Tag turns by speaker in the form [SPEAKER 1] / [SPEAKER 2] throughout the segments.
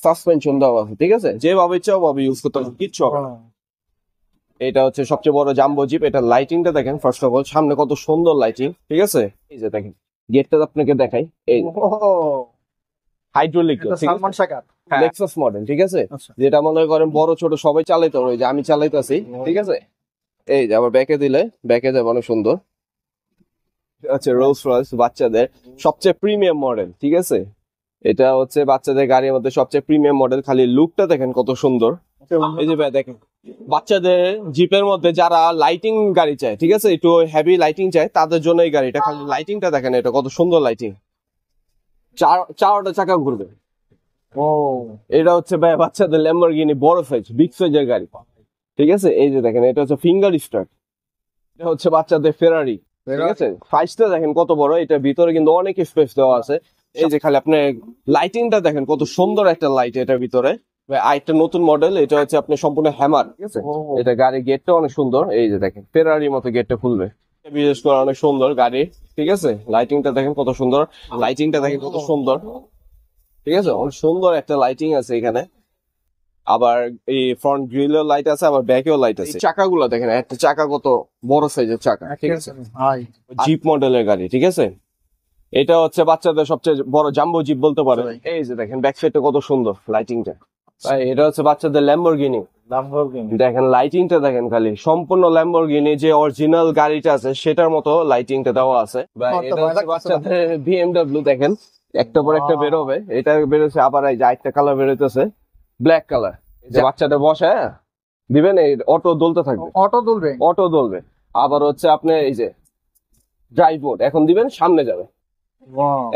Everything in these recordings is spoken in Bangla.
[SPEAKER 1] সাসপেনশন দেওয়া আছে, ঠিক আছে, যেভাবে ইচ্ছা ওভাবে ইউজ করতে পারবেন, কিচ্ছু হবে না। এটা হচ্ছে সবচেয়ে বড় জাম্বো জিপ। এটা লাইটিংটা দেখেন ফার্স্ট অফ অল, সামনে কত সুন্দর লাইটিং, ঠিক আছে। এই যে দেখেন গেটটা আপনাকে দেখাই, এই হাইড্রোলিক লেক্সাস মডেল, ঠিক আছে, যেটা মনে করেন বড় ছোট সবাই চালাইতে পারবে, যে আমি চালাইতেছি, ঠিক আছে। এই যে আবার ব্যাকে দিলে ব্যাকে যাবে অনেক সুন্দর। আচ্ছা, রোলস রয়েস বাচ্চাদের সবচেয়ে প্রিমিয়াম মডেল, ঠিক আছে। এটা হচ্ছে বাচ্চাদের গাড়ির মধ্যে সবচেয়ে প্রিমিয়াম মডেল। খালি লুকটা দেখেন কত সুন্দর। এই যে ভাই দেখেন, বাচ্চাদের জিপের মধ্যে যারা লাইটিং গাড়ি চায়, ঠিক আছে, একটু হেভি লাইটিং চায়, তাদের জন্য এই গাড়িটা। খালি লাইটিংটা দেখেন, এটা কত সুন্দর লাইটিং, চারটা চাকা ঘুরবে। এটা হচ্ছে ভাই বাচ্চাদের ল্যাম্বরগিনি বড় সাইজ, বিগ সাইজের গাড়ি, ঠিক আছে। এই যে দেখেন, এটা হচ্ছে ফিঙ্গার স্টার্ট। এটা হচ্ছে বাচ্চাদের ফেরারি, ঠিক আছে। সাইজটা দেখেন কত বড়, এটার ভিতরে কিন্তু অনেক স্পেস দেওয়া আছে। এই যে খালি আপনি লাইটিংটা দেখেন কত সুন্দর একটা লাইট এটার ভিতরে। আরেকটা নতুন মডেল, এটা হচ্ছে আপনি সম্পূর্ণ হ্যামার, ঠিক আছে। এটা গাড়ির গেটটা অনেক সুন্দর, এই যে দেখেন ফেরারির মতো গেটটা খুলবে, বিশেষ করে অনেক সুন্দর গাড়ি, ঠিক আছে। লাইটিংটা দেখেন কত সুন্দর, লাইটিংটা দেখেন কত সুন্দর, ঠিক আছে। অনেক সুন্দর একটা লাইটিং আছে এখানে। আবার এই ফ্রন্ট গ্রিলেও লাইট আছে, আবার ব্যাকেও লাইট আছে। চাকাগুলো দেখেন, একটা চাকা কত বড় সাইজের চাকা, ঠিক আছে। জিপ মডেলের গাড়ি, ঠিক আছে। এটা হচ্ছে বাচ্চাদের সবচেয়ে বড় জাম্বো জিপ বলতে পারে। এই যে দেখেন ব্যাক সাইডটা কত সুন্দর লাইটিংটা। এটা হচ্ছে বাচ্চাদের ল্যাম্বরগিনি। দেখেন লাইটিংটা দেখেন, খালি সম্পূর্ণ ল্যাম্বরগিনি যে অরিজিনাল গাড়িটা আছে সেটার মতো লাইটিংটা দেওয়া আছে। এটা হচ্ছে বাচ্চাদের বিএমডব্লিউ, দেখেন একটা পর একটা বেরোবে। এটা বেরোচ্ছে, আবার এই যে আরেকটা কালার বেরোতেছে ব্ল্যাক কালার। যে বাচ্চাটা বসে দিবেন, এই অটো দুলতে থাকবে, অটো দুলবে। আবার হচ্ছে আপনি এই যে ড্রাইভ মোড এখন দিবেন, সামনে যাবে।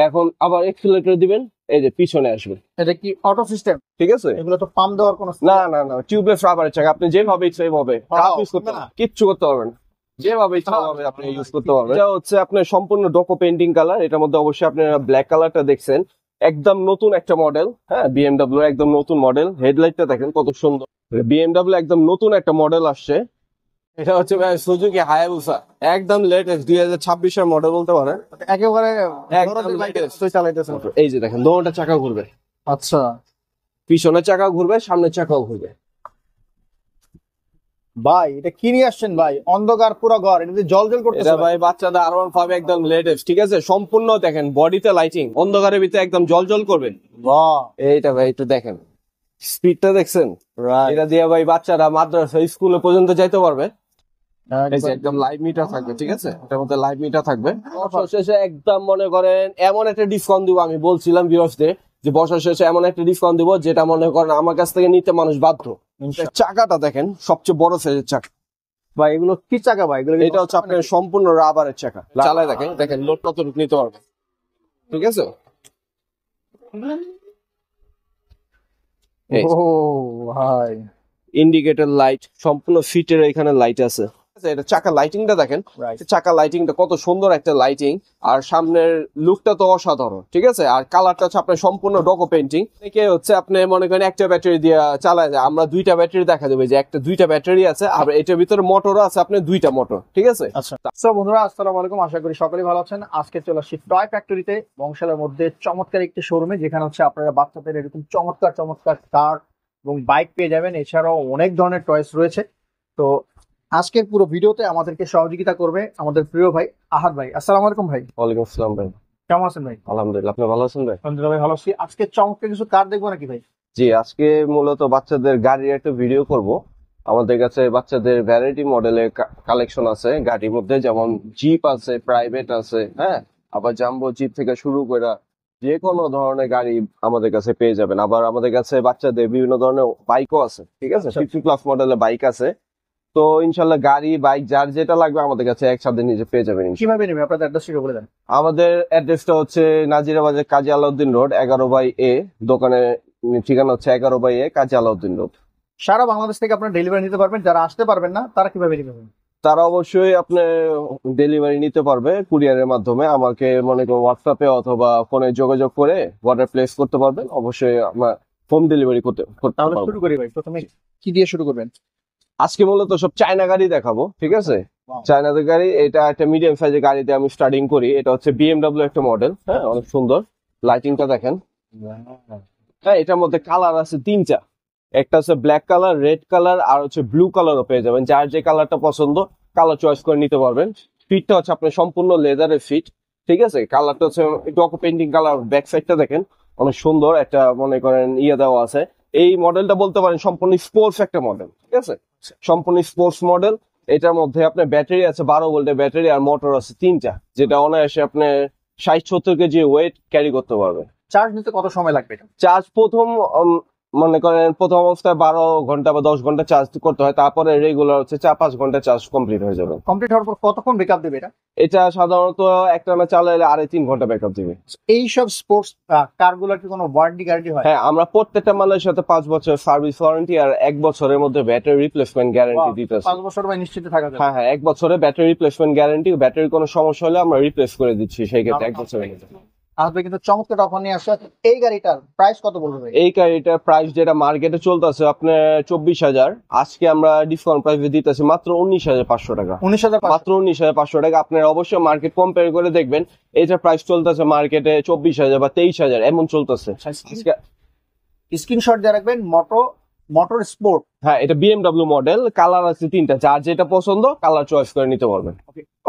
[SPEAKER 1] এখন আবার এক্সিলারেটর দিবেন, এই যে পিছনে আসবে।
[SPEAKER 2] এটা কি অটো সিস্টেম?
[SPEAKER 1] ঠিক আছে,
[SPEAKER 2] এগুলো তো পাম্প দেওয়ার কোনো
[SPEAKER 1] না না না, টিউবলেস রাবারের চাকা। আপনি যেভাবে ইচ্ছা এইভাবে ইউজ করতে পারবেন, কিচ্ছু করতে পারবেন, যেভাবে ইচ্ছা ভাবে আপনি ইউজ করতে পারবেন। এটা হচ্ছে আপনার সম্পূর্ণ ডোকো পেইন্টিং কালার। এটার মধ্যে অবশ্যই আপনারা ব্ল্যাক কালারটা দেখছেন, একদম নতুন একটা মডেল। হ্যাঁ, বিএমডব্লিউ একদম নতুন মডেল। হেডলাইটটা দেখেন কত সুন্দর, বিএমডব্লিউ একদম নতুন একটা মডেল আসছে। এটা হচ্ছে সুজুকি হায়াবুসা, একদম লেটেস্ট 2026 এর মডেল বলতে পারেন,
[SPEAKER 2] একেবারে
[SPEAKER 1] চালাইতেছে। এই যে দেখেন দোনোটা চাকা ঘুরবে।
[SPEAKER 2] আচ্ছা,
[SPEAKER 1] পিছনের চাকা ঘুরবে, সামনের চাকাও ঘুরবে।
[SPEAKER 2] ভাই এটা কি নিয়ে আসছেন ভাই? অন্ধকার পুরো ঘর, এটা জল জল করতেছে।
[SPEAKER 1] এটা ভাই বাচ্চাদের R15 একদম লেটেস্ট, ঠিক আছে। সম্পূর্ণ দেখেন বডিতে লাইটিং, অন্ধকারের ভিতরে একদম জল জল করবে।
[SPEAKER 2] বাহ,
[SPEAKER 1] এইটা ভাই একটু দেখেন, স্পিডটা দেখছেন? এটা দিয়ে ভাই বাচ্চারা মাদ্রাসা স্কুলে পর্যন্ত যাইতে পারবে। একদম লাইভ মিটার থাকবে, ঠিক আছে। এটার মধ্যে লাইভ মিটার থাকবে। বছর শেষে একদম মনে করেন এমন একটা ডিসকাউন্ট দিব, আমি বলছিলাম ভিউয়ার্সদের যে বছর শেষে এমন একটা ডিসকাউন্ট দিব যেটা মনে করেন আমার কাছ থেকে নিতে মানুষ বাধ্য। চাকাটা দেখেন, সবচেয়ে বড় সাইজের চাকা।
[SPEAKER 2] ভাই এগুলো কি চাকা ভাই? এগুলো
[SPEAKER 1] এটা হচ্ছে আপনার সম্পূর্ণ রাবারের চাকা। চালায় দেখেন, দেখেন লোড কতটুকু নিতে পারবে, ঠিক আছে।
[SPEAKER 2] ও ভাই,
[SPEAKER 1] ইন্ডিকেটর লাইট, সম্পূর্ণ ফিটের এখানে লাইট আছে। এটা চাকা লাইটিংটা দেখেন, চাকা লাইটিংটা কত সুন্দর একটা লাইটিং। আর সামনের লুকটা তো অসাধারণ, ঠিক আছে। আর কালারটা হচ্ছে আপনার সম্পূর্ণ ডোকো পেইন্টিং। একে হচ্ছে আপনি মনে করেন একটা ব্যাটারি দিয়ে চালায় যায়, আমরা দুইটা ব্যাটারি দেখা দেবে যে একটা দুইটা ব্যাটারি আছে, আর এটার ভিতরে মোটরও আছে, আপনার দুইটা মোটর, ঠিক আছে।
[SPEAKER 2] আচ্ছা বন্ধুরা, আসসালামু আলাইকুম, আশা করি সকলেই ভালো আছেন। আজকে চলে আসছি টয় ফ্যাক্টরিতে, বংশালের মধ্যে চমৎকার একটি শোরুমে, যেখানে হচ্ছে আপনারা বাচ্চাদের এরকম চমৎকার চমৎকার কার এবং বাইক পেয়ে যাবেন। এছাড়াও অনেক ধরনের টয়েস রয়েছে। তো আজকের পুরো ভিডিওতে আমাদেরকে সহযোগিতা করবে আমাদের প্রিয় ভাই আহাদ ভাই। আসসালামু আলাইকুম ভাই।
[SPEAKER 1] ওয়ালাইকুম আসসালাম ভাই,
[SPEAKER 2] কেমন আছেন ভাই?
[SPEAKER 1] আলহামদুলিল্লাহ, আপনি ভালো আছেন ভাই?
[SPEAKER 2] আলহামদুলিল্লাহ ভাই, ভালো আছি। আজকে চমৎকার কিছু কার দেখবো নাকি ভাই?
[SPEAKER 1] জি, আজকে মূলত বাচ্চাদের গাড়ির একটা ভিডিও করব। আমাদের কাছে বাচ্চাদের ভ্যারাইটি মডেলের কালেকশন আছে গাড়ির মধ্যে, যেমন জিপ আছে, প্রাইভেট আছে, হ্যাঁ, আবার জাম্বো জিপ থেকে শুরু করে যে কোনো ধরনের গাড়ি আমাদের কাছে পেয়ে যাবেন। আবার আমাদের কাছে বাচ্চাদের বিভিন্ন ধরনের বাইকও আছে, ঠিক আছে। 50+ মডেলের বাইক আছে। তো ইনশাল্লাহ গাড়ি বাইক যার যেটা লাগবে আমাদের কাছে একসাথে নিজে পেয়ে যাবেন।
[SPEAKER 2] কিভাবে নেবে? আপনাদের অ্যাড্রেসটা বলে দেন।
[SPEAKER 1] আমাদের অ্যাড্রেসটা হচ্ছে নাজিরাবাজার কাজী আলাউদ্দিন রোড 11/A। দোকানের ঠিকানা হচ্ছে 11/A কাজী আলাউদ্দিন রোড।
[SPEAKER 2] সারা বাংলাদেশ থেকে আপনারা ডেলিভারি নিতে পারবেন। যারা আসতে পারবেন না তারা কিভাবে নেবেন?
[SPEAKER 1] তারা অবশ্যই আপনার ডেলিভারি নিতে পারবে কুরিয়ারের মাধ্যমে। আমাকে মনে করো হোয়াটসঅ্যাপে অথবা ফোনে যোগাযোগ করে অর্ডার প্লেস করতে পারবেন। অবশ্যই আমরা হোম ডেলিভারি করতে
[SPEAKER 2] তাহলে
[SPEAKER 1] পারবো।
[SPEAKER 2] শুরু করি ভাই, প্রথমে কি দিয়ে শুরু করবেন?
[SPEAKER 1] আজকে মূলত সব চায়না গাড়ি দেখাবো, ঠিক আছে। চায়নাদের গাড়ি, এটা একটা মিডিয়াম সাইজের গাড়িতে আমি স্টার্টিং করি। এটা হচ্ছে বিএমডব্লিউ একটা মডেল, হ্যাঁ, অনেক সুন্দর। লাইটিংটা দেখেন, হ্যাঁ, এটার মধ্যে কালার আছে তিনটা। একটা হচ্ছে ব্ল্যাক কালার, রেড কালার, আর হচ্ছে ব্লু কালারও পেয়ে যাবেন। যার যে কালারটা পছন্দ কালার চয়েস করে নিতে পারবেন। ফিটটা হচ্ছে আপনার সম্পূর্ণ লেদারের ফিট, ঠিক আছে। কালারটা হচ্ছে ডকো পেন্টিং কালার। ব্যাক সাইডটা দেখেন অনেক সুন্দর একটা, মনে করেন দেওয়া আছে। এই মডেলটা বলতে পারেন সম্পূর্ণ স্পোর্টস একটা মডেল, ঠিক আছে, সম্পূর্ণ স্পোর্টস মডেল। এটার মধ্যে আপনার ব্যাটারি আছে 12 ভোল্টের ব্যাটারি, আর মোটর আছে তিনটা, যেটা অনায়াসে আপনার 60-70 কেজি ওয়েট ক্যারি করতে পারবে।
[SPEAKER 2] চার্জ নিতে কত সময় লাগবে এটা?
[SPEAKER 1] চার্জ প্রথম মনে করেন প্রথম অবস্থায় 12 ঘন্টা বা 10 ঘন্টা চার্জ করতে হয়, তারপরে রেগুলার হচ্ছে 4-5 ঘন্টা চার্জ কমপ্লিট হয়ে যাবে।
[SPEAKER 2] কমপ্লিট হওয়ার পর কতক্ষণ ব্যাকআপ দেবে এটা?
[SPEAKER 1] এটা সাধারণত একটানা চালালে 2.5-3 ঘন্টা ব্যাকআপ দিবে।
[SPEAKER 2] এইসব স্পোর্টস কারগুলোর কি কোনো ওয়ারেন্টি গ্যারান্টি হয়?
[SPEAKER 1] হ্যাঁ, আমরা প্রত্যেকটা মালের সাথে 5 বছর সার্ভিস ওয়ারেন্টি আর 1 বছরের মধ্যে ব্যাটারি রিপ্লেসমেন্ট গ্যারান্টি দিতেছি।
[SPEAKER 2] 5 বছর ভাই নিশ্চিত থাকা যাবে?
[SPEAKER 1] হ্যাঁ, 1 বছরের ব্যাটারি রিপ্লেসমেন্ট গ্যারান্টি। ব্যাটারির কোনো সমস্যা হলে আমরা রিপ্লেস করে দিচ্ছি, সেই ক্ষেত্রে 1 বছর হয়ে যাবে।
[SPEAKER 2] আসবে কিন্তু চমৎকার অফার নিয়ে আসছে। এই গাড়িটার প্রাইস কত বলবে ভাই?
[SPEAKER 1] এই গাড়িটার প্রাইস যেটা মার্কেটে চলতেছে আপনার 24,000, আজকে আমরা ডিসকাউন্ট প্রাইসে দিতেছি মাত্র 19,500 টাকা।
[SPEAKER 2] 19,500
[SPEAKER 1] মাত্র 19,500 টাকা। আপনারা অবশ্যই মার্কেট কম্পেয়ার করে দেখবেন, এটা প্রাইস চলতেছে মার্কেটে 24,000 বা 23,000 এমন চলতেছে।
[SPEAKER 2] স্ক্রিনশট দিয়ে রাখবেন। Motor sport.
[SPEAKER 1] হ্যাঁ, এটা BMW মডেল। কালার আছে তিনটা, যার যেটা পছন্দ কালার চয়েস করে নিতে পারবেন।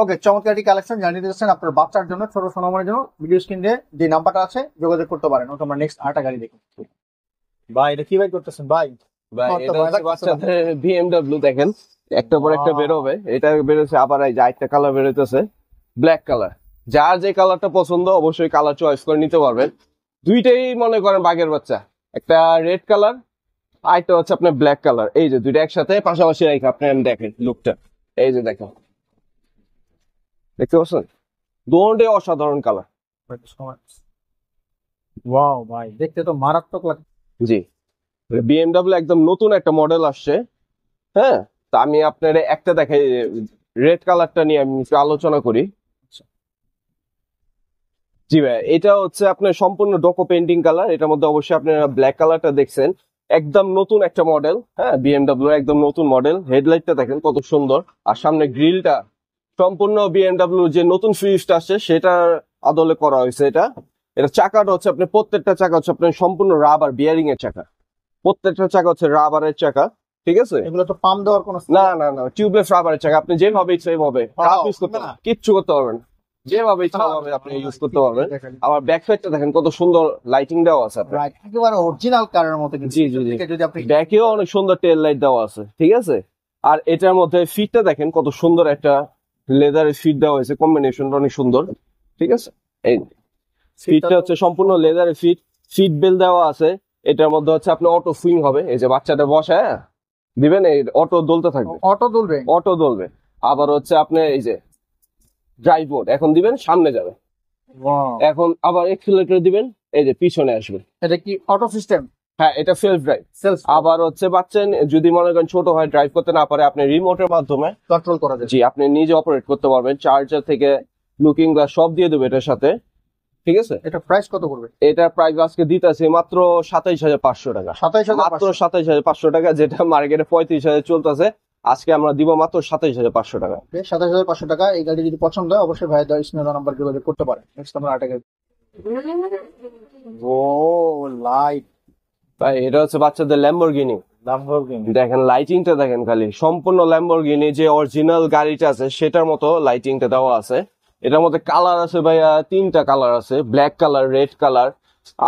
[SPEAKER 2] ওকে, চমৎকার একটি কালেকশন জানিয়ে দিচ্ছেন আপনার বাচ্চার জন্য, ছোট সোনামার জন্য। ভিডিও স্ক্রিনে যে নাম্বারটা আছে যোগাযোগ করতে পারেন। ওকে, আমরা নেক্সট আরেকটা গাড়ি দেখি। ভাই এটা কি ভাই করতেছেন ভাই?
[SPEAKER 1] এটা হচ্ছে বাচ্চাদের BMW। দেখেন একটা পর একটা বেরোবে। এটা বেরোচ্ছে আবার, এই যে আরেকটা কালার বেরোতেছে ব্ল্যাক কালার। যার যে কালারটা পছন্দ অবশ্যই কালার চয়েস করে নিতে পারবেন। দুইটাই মনে করেন বাঘের বাচ্চা। একটা রেড কালার, আরেকটা হচ্ছে আপনার ব্ল্যাক কালার। এই যে দুইটা একসাথে পাশাপাশি রেখে আপনি দেখেন লুকটা। এই যে দেখেন, দেখতে পাচ্ছেন দুটোই অসাধারণ কালার।
[SPEAKER 2] ওয়াও ভাই, দেখতে তো মারাত্মক লাগছে।
[SPEAKER 1] জি, BMW একদম নতুন একটা মডেল আসছে। হ্যাঁ, তা আমি আপনার একটা দেখাই, রেড কালারটা নিয়ে আমি একটু আলোচনা করি। জি ভাই, এটা হচ্ছে আপনার সম্পূর্ণ ডোকো পেন্টিং কালার। এটার মধ্যে অবশ্যই আপনারা ব্ল্যাক কালারটা দেখছেন। একদম নতুন একটা মডেল। হ্যাঁ, BMW একদম নতুন মডেল। হেডলাইটটা দেখেন কত সুন্দর, আর সামনে গ্রিলটা সম্পূর্ণ BMW যে নতুন ফ্রিজটা আসছে সেটার আদলে করা হয়েছে। এটা চাকাটা হচ্ছে আপনার, প্রত্যেকটা চাকা হচ্ছে আপনার সম্পূর্ণ রাবার বিয়ারিং এর চাকা। প্রত্যেকটা চাকা হচ্ছে রাবারের চাকা, ঠিক আছে।
[SPEAKER 2] এগুলো তো পাম্প দেওয়ার কোনো
[SPEAKER 1] না না না, টিউবলেস রাবারের চাকা। আপনি যেভাবে ইচ্ছা এইভাবে ইউজ করতে পারবেন, কিচ্ছু করতে পারবেন না। যেভাবে ইচ্ছা ভাবে আপনি ইউজ করতে পারবেন। আবার ব্যাক সাইডটা দেখেন কত সুন্দর লাইটিং দেওয়া আছে আপনার।
[SPEAKER 2] রাইট, একেবারে অরিজিনাল কারের মতো কিন্তু।
[SPEAKER 1] জি জি জি,
[SPEAKER 2] যদি আপনি
[SPEAKER 1] ব্যাকেও অনেক সুন্দর টেল লাইট দেওয়া আছে, ঠিক আছে। আর এটার মধ্যে ফিটটা দেখেন কত সুন্দর একটা লেদারের ফিট দেওয়া হয়েছে, কম্বিনেশনটা অনেক সুন্দর, ঠিক আছে। এই ফিটটা হচ্ছে সম্পূর্ণ লেদারের সিট বেল্ট দেওয়া আছে। এটার মধ্যে হচ্ছে আপনার অটো সুইং হবে। এই যে বাচ্চাটা বসায় দিবেন, এই অটো দুলতে থাকবে, অটো দুলবে। আবার হচ্ছে আপনি এই যে ড্রাইভ মোড এখন দিবেন, সামনে যাবে। এখন আবার এক্সিলারেটর দিবেন, এই যে পিছনে আসবে।
[SPEAKER 2] এটা কি অটো সিস্টেম?
[SPEAKER 1] হ্যাঁ, এটা সেলফ ড্রাইভ। আবার হচ্ছে বাচ্চা যদি মনে করেন ছোট হয়, ড্রাইভ করতে না পারে, আপনি রিমোটের মাধ্যমে
[SPEAKER 2] কন্ট্রোল করা যায়।
[SPEAKER 1] জি, আপনি নিজে অপারেট করতে পারবেন। চার্জার থেকে লুকিং গ্লাস সব দিয়ে দেবে এটার সাথে, ঠিক আছে।
[SPEAKER 2] এটা প্রাইস কত পড়বে?
[SPEAKER 1] এটা প্রাইস আজকে দিতেছে মাত্র 27,500 টাকা।
[SPEAKER 2] 27,500
[SPEAKER 1] মাত্র 27,500 টাকা, যেটা মার্কেটে 35,000 চলতেছে। আজকে আমরা দিব মাত্র 27,500 টাকা।
[SPEAKER 2] 27,500 টাকা। এই গাড়ি যদি পছন্দ হয় অবশ্যই ভাই স্ক্রিনে নাম্বার যোগাযোগ করতে পারেন। নেক্সট আমরা আরেকটা গাড়ি। ও লাইট
[SPEAKER 1] ভাই, এটা হচ্ছে বাচ্চাদের ল্যাম্বরগিনি। দেখেন লাইটিংটা দেখেন, খালি সম্পূর্ণ ল্যাম্বরগিনি যে অরিজিনাল গাড়িটা আছে সেটার মতো লাইটিংটা দেওয়া আছে। এটার মধ্যে কালার আছে ভাইয়া, 3টা কালার আছে, ব্ল্যাক কালার, রেড কালার।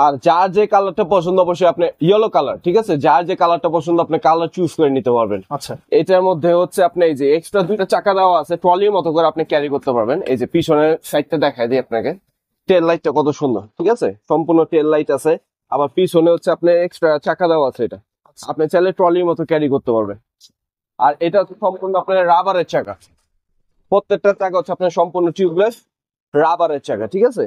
[SPEAKER 1] আর যার যে কালারটা পছন্দ অবশ্যই আপনি ইয়েলো কালার, ঠিক আছে, যার যে কালারটা পছন্দ আপনি কালার চুজ করে নিতে পারবেন।
[SPEAKER 2] আচ্ছা,
[SPEAKER 1] এটার মধ্যে হচ্ছে আপনি এই যে এক্সট্রা 2টা চাকা দেওয়া আছে, ট্রলির মতো করে আপনি ক্যারি করতে পারবেন। এই যে পিছনের সাইডটা দেখাই দিই আপনাকে, টেল লাইটটা কত সুন্দর, ঠিক আছে, সম্পূর্ণ টেল লাইট আছে। আবার পিছনে হচ্ছে আপনি এক্সট্রা চাকা দেওয়া আছে, এটা আপনি চাইলে ট্রলির মতো ক্যারি করতে পারবেন। আর এটা সম্পূর্ণ আপনার রাবারের চাকা। প্রত্যেকটা চাকা হচ্ছে আপনার সম্পূর্ণ টিউবলেস রাবারের চাকা, ঠিক আছে,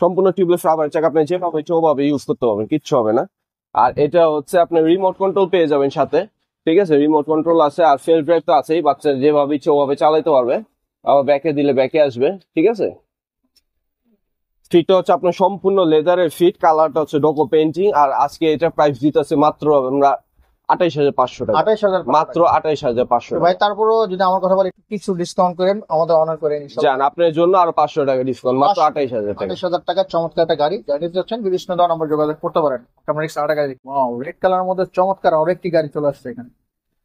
[SPEAKER 1] সম্পূর্ণ টিউবলেস রাবারের চাকা। আপনি যেভাবে ওভাবে ইউজ করতে পারবেন, কিচ্ছু হবে না। আর এটা হচ্ছে আপনার রিমোট কন্ট্রোল পেয়ে যাবেন সাথে, ঠিক আছে, রিমোট কন্ট্রোল আছে। আর সেলফ ড্রাইভ তো আছেই, বাচ্চা যেভাবে ইচ্ছে ওভাবে চালাইতে পারবে। আবার ব্যাকে দিলে ব্যাকে আসবে, ঠিক আছে। ফিটটা হচ্ছে আপনার সম্পূর্ণ লেদারের ফিট, কালারটা হচ্ছে ডোকো পেন্টিং। আর আজকে এটা প্রাইস দিতেছে মাত্র আমরা 28,500 টাকা,
[SPEAKER 2] 28,000
[SPEAKER 1] মাত্র 28,500
[SPEAKER 2] ভাই। তারপরও যদি আমার কথা বলি, কিছু ডিসকাউন্ট করেন, আমাদের অনার করেন
[SPEAKER 1] জান, আপনার জন্য আরো 500 টাকা ডিসকাউন্ট, মাত্র 28,000 টাকা।
[SPEAKER 2] 28,000 টাকার চমৎকার একটা গাড়ি জানিয়ে যাচ্ছেন, বিভিন্ন দেওয়া নম্বর যোগাযোগ করতে পারেন। আমরা নেক্সট আরেকটা গাড়ি, রেড কালারের মধ্যে চমৎকার আরেকটি গাড়ি চলে আসছে এখানে।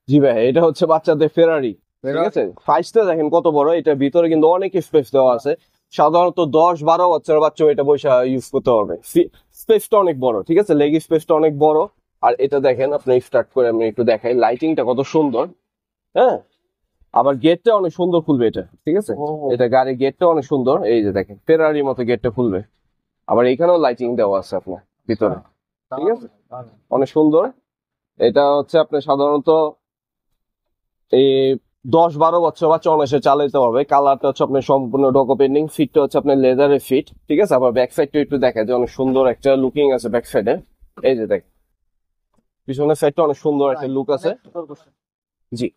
[SPEAKER 1] জি ভাই, এটা হচ্ছে বাচ্চাদের ফেরারি, ঠিক আছে। সাইজটা দেখেন কত বড়, এটার ভিতরে কিন্তু অনেক স্পেস দেওয়া আছে। সাধারণত 10-12 বছরের বাচ্চা এটা বসে ইউজ করতে পারবে। স্পেসটা অনেক বড়, ঠিক আছে, লেগ স্পেসটা অনেক বড়। আর এটা দেখেন, আপনি স্টার্ট করে আমি একটু দেখাই, লাইটিংটা কত সুন্দর। হ্যাঁ, আবার গেটটা অনেক সুন্দর খুলবে এটা, ঠিক আছে। এটা গাড়ির গেটটা অনেক সুন্দর, এই যে দেখেন ফেরারির মতো গেটটা খুলবে। আবার এখানেও লাইটিং দেওয়া আছে আপনার ভিতরে, ঠিক আছে, অনেক সুন্দর। এটা হচ্ছে আপনার সাধারণত এই 10-12 বছর বাচ্চা অনায়াসে চালাতে পারবে। কালারটা হচ্ছে আপনার সম্পূর্ণ ডোকো পেন্টিং, ফিটটা হচ্ছে আপনার লেদারের ফিট, ঠিক আছে। আবার ব্যাক সাইডটা একটু দেখা যায়, অনেক সুন্দর একটা লুকিং আছে ব্যাক সাইডে। এই যে দেখেন পিছনের সাইডটা অনেক সুন্দর একটা লুক আছে। জি,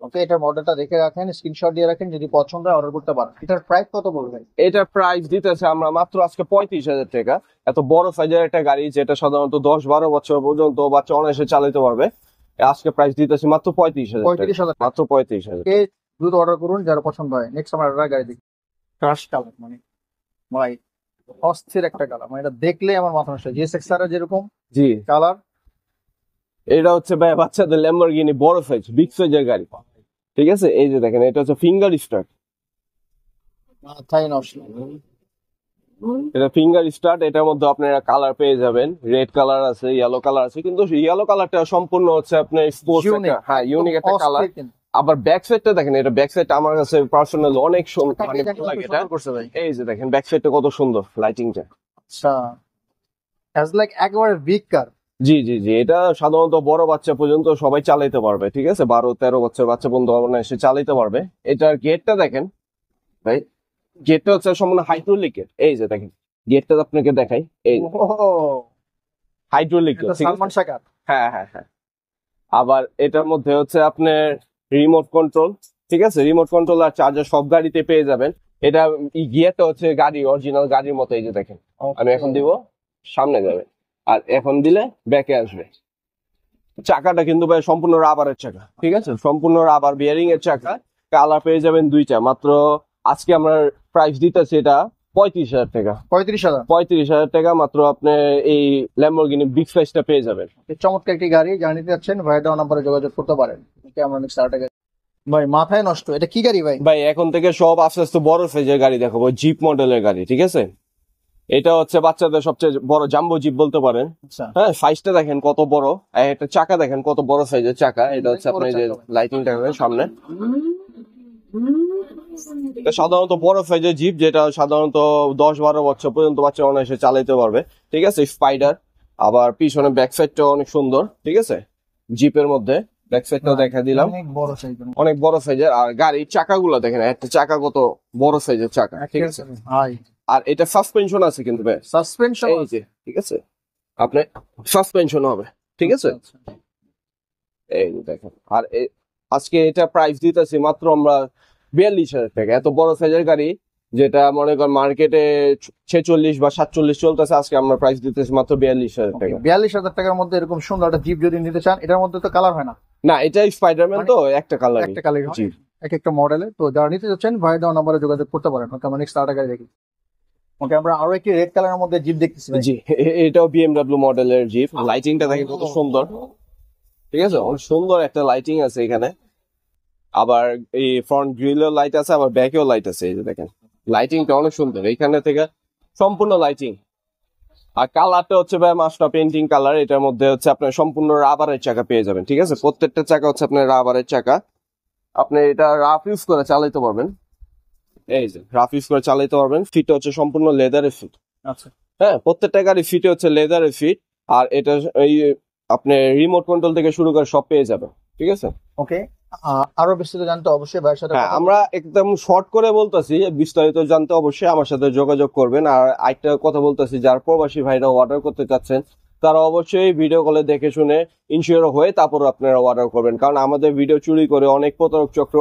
[SPEAKER 2] ওকে, এটার মডেলটা দেখে রাখেন, স্ক্রিনশট দিয়ে রাখেন, যদি পছন্দ হয় অর্ডার করতে পারেন। এটার প্রাইস কত বলবেন?
[SPEAKER 1] এটার প্রাইস দিতেছে আমরা মাত্র আজকে 35,000 টাকা। এত বড় সাইজের একটা গাড়ি, যেটা সাধারণত 10-12 বছর পর্যন্ত বাচ্চা অনায়াসে চালাতে পারবে, আজকে প্রাইস দিতেছি মাত্র 35,000 টাকা,
[SPEAKER 2] 35,000
[SPEAKER 1] মাত্র 35,000।
[SPEAKER 2] দ্রুত অর্ডার করুন যারা পছন্দ হয়। নেক্সট আমরা আরেকটা গাড়ি দেখি, ক্রাশ কালার, মানে ভাই অস্থির একটা কালার, মানে এটা দেখলে আমার মাথা নষ্ট হয়। জিএসএক্সআর এর যেরকম
[SPEAKER 1] জি,
[SPEAKER 2] কালার,
[SPEAKER 1] এটা হচ্ছে ভাই বাচ্চাদের ল্যাম্বরগিনি বড় সাইজ, বিগ সাইজের গাড়ি, ঠিক আছে। এই যে দেখেন, এটা হচ্ছে ফিঙ্গার স্টার্ট,
[SPEAKER 2] মাথায় নষ্ট।
[SPEAKER 1] এটা ফিঙ্গার স্টার্ট। এটার মধ্যে আপনারা কালার পেয়ে যাবেন, রেড কালার আছে, ইয়েলো কালার আছে, কিন্তু ইয়েলো কালারটা সম্পূর্ণ হচ্ছে আপনার স্পোর্টস, হ্যাঁ ইউনিক একটা কালার। আবার ব্যাক সাইডটা দেখেন, এটা ব্যাক সাইডটা আমার কাছে পার্সোনাল অনেক মানে ভালো লাগে এটা। এই যে দেখেন ব্যাক সাইডটা কত সুন্দর, লাইটিংটা।
[SPEAKER 2] আচ্ছা, অ্যাজ লাইক একেবারে বিগ কার।
[SPEAKER 1] জি জি জি, এটা সাধারণত বড় বাচ্চা পর্যন্ত সবাই চালাইতে পারবে, ঠিক আছে, 12-13 বছর বাচ্চা পর্যন্ত এসে চালাইতে পারবে। এটার গেটটা দেখেন ভাই, গেটটা হচ্ছে সম্পূর্ণ হাইড্রোলিক গেট। এই যে দেখেন গেটটা আপনাকে দেখাই, এই হাইড্রোলিক গেট,
[SPEAKER 2] সালমান শাকার।
[SPEAKER 1] হ্যাঁ হ্যাঁ হ্যাঁ। আবার এটার মধ্যে হচ্ছে আপনার রিমোট কন্ট্রোল, ঠিক আছে, রিমোট কন্ট্রোল আর চার্জার সব গাড়িতে পেয়ে যাবেন। এটা গিয়ারটা হচ্ছে গাড়ি অরিজিনাল গাড়ির মতো। এই যে দেখেন, আমি এখন দিব, সামনে যাবে, আর এখন দিলে ব্যাকে আসবে। চাকাটা কিন্তু ভাই সম্পূর্ণ রাবারের চাকা, ঠিক আছে, সম্পূর্ণ রাবার বিয়ারিং এর চাকা। কালার পেয়ে যাবেন দুইটা। মাত্র আজকে আমরা প্রাইস দিতেছি এটা 35,000 টাকা। 35,000 টাকা মাত্র আপনি এই ল্যাম্বরগিনি বিগ সাইজটা পেয়ে যাবেন।
[SPEAKER 2] চমৎকার একটি গাড়ি জানিয়ে যাচ্ছেন, ভাই দেওয়া নাম্বারে যোগাযোগ করতে পারেন। আমরা নেক্সট আরেকটা গাড়ি, ভাই মাথায় নষ্ট, এটা কি গাড়ি ভাই?
[SPEAKER 1] ভাই এখন থেকে সব আস্তে আস্তে বড় সাইজের গাড়ি দেখাবো, জিপ মডেলের গাড়ি, ঠিক আছে। এটা হচ্ছে বাচ্চাদের সবচেয়ে বড় জাম্বো জিপ বলতে পারেন। হ্যাঁ, সাইজটা দেখেন কত বড়, একটা চাকা দেখেন কত বড় সাইজের চাকা। এটা হচ্ছে আপনার যে লাইটিংটা সামনে, এটা সাধারণত বড় সাইজের জিপ, যেটা সাধারণত 10-12 বছর পর্যন্ত বাচ্চা অনায়াসে চালাইতে পারবে, ঠিক আছে। স্পাইডার। আবার পিছনে ব্যাক সাইডটাও অনেক সুন্দর, ঠিক আছে, জিপের মধ্যে ব্যাক সাইডটাও দেখা দিলাম, অনেক বড় সাইজের। আর গাড়ির চাকাগুলো দেখেন, একটা চাকা কত বড় সাইজের চাকা, ঠিক আছে। আর এটা সাসপেনশন আছে কিন্তু ভাই,
[SPEAKER 2] সাসপেনশন
[SPEAKER 1] এই যে, ঠিক আছে, আপনি সাসপেনশন হবে, ঠিক আছে। এই দেখেন, আর আজকে এটা প্রাইস দিতেছি মাত্র আমরা 42,000 টাকা। এত বড় সাইজের গাড়ি, যেটা মনে করেন মার্কেটে 46 বা 47 চলতেছে, আজকে আমরা প্রাইস দিতেছি মাত্র 42,000 টাকা।
[SPEAKER 2] 42,000 টাকার মধ্যে এরকম সুন্দর একটা জিপ যদি নিতে চান, এটার মধ্যে তো কালার হয় না।
[SPEAKER 1] না, এটা স্পাইডারম্যান, তো একটা কালার,
[SPEAKER 2] একটা কালার, এক একটা মডেলে। তো যারা নিতে যাচ্ছেন ভাই দেওয়া নাম্বারে যোগাযোগ করতে পারেন। ওকে, আমরা নেক্সট আরেকটা গাড়ি দেখি। ওকে, আমরা আরো একটি রেড কালারের মধ্যে জিপ দেখতেছি।
[SPEAKER 1] জি, এটাও বিএমডব্লিউ মডেলের জিপ। লাইটিংটা দেখেন কত সুন্দর, ঠিক আছে, অনেক সুন্দর একটা লাইটিং আছে এখানে। আবার এই ফ্রন্ট গ্রিলেও লাইট আছে, আবার ব্যাকেও লাইট আছে। এই যে দেখেন লাইটিংটা অনেক সুন্দর, এইখানে থেকে সম্পূর্ণ লাইটিং। আর কালারটা হচ্ছে ভাই মাস্টার পেন্টিং কালার। এটার মধ্যে হচ্ছে আপনার সম্পূর্ণ রাবারের চাকা পেয়ে যাবেন, ঠিক আছে। প্রত্যেকটা চাকা হচ্ছে আপনার রাবারের চাকা। আপনি এটা রাফ ইউজ করে চালাইতে পারবেন, এই যে রাফ ইউজ করে চালাইতে পারবেন। ফিট হচ্ছে সম্পূর্ণ লেদারের ফিট।
[SPEAKER 2] আচ্ছা,
[SPEAKER 1] হ্যাঁ, প্রত্যেকটা গাড়ি ফিটে হচ্ছে লেদারের ফিট। আর এটা এই আপনি রিমোট কন্ট্রোল থেকে শুরু করে সব পেয়ে যাবেন, ঠিক আছে।
[SPEAKER 2] ওকে, আরো বিস্তারিত জানতে অবশ্যই ভাইয়ের সাথে
[SPEAKER 1] হ্যাঁ, আমরা একদম শর্ট করে বলতেছি, বিস্তারিত জানতে অবশ্যই আমার সাথে যোগাযোগ করবেন। আর একটা কথা বলতেছি, যারা প্রবাসী ভাইরা অর্ডার করতে চাচ্ছেন, তারা অবশ্যই ভিডিও কলে দেখে শুনে ইনশিওর হয়ে তারপর আপনারা অর্ডার করবেন। কারণ আমাদের ভিডিও চুরি করে অনেক প্রতারক চক্র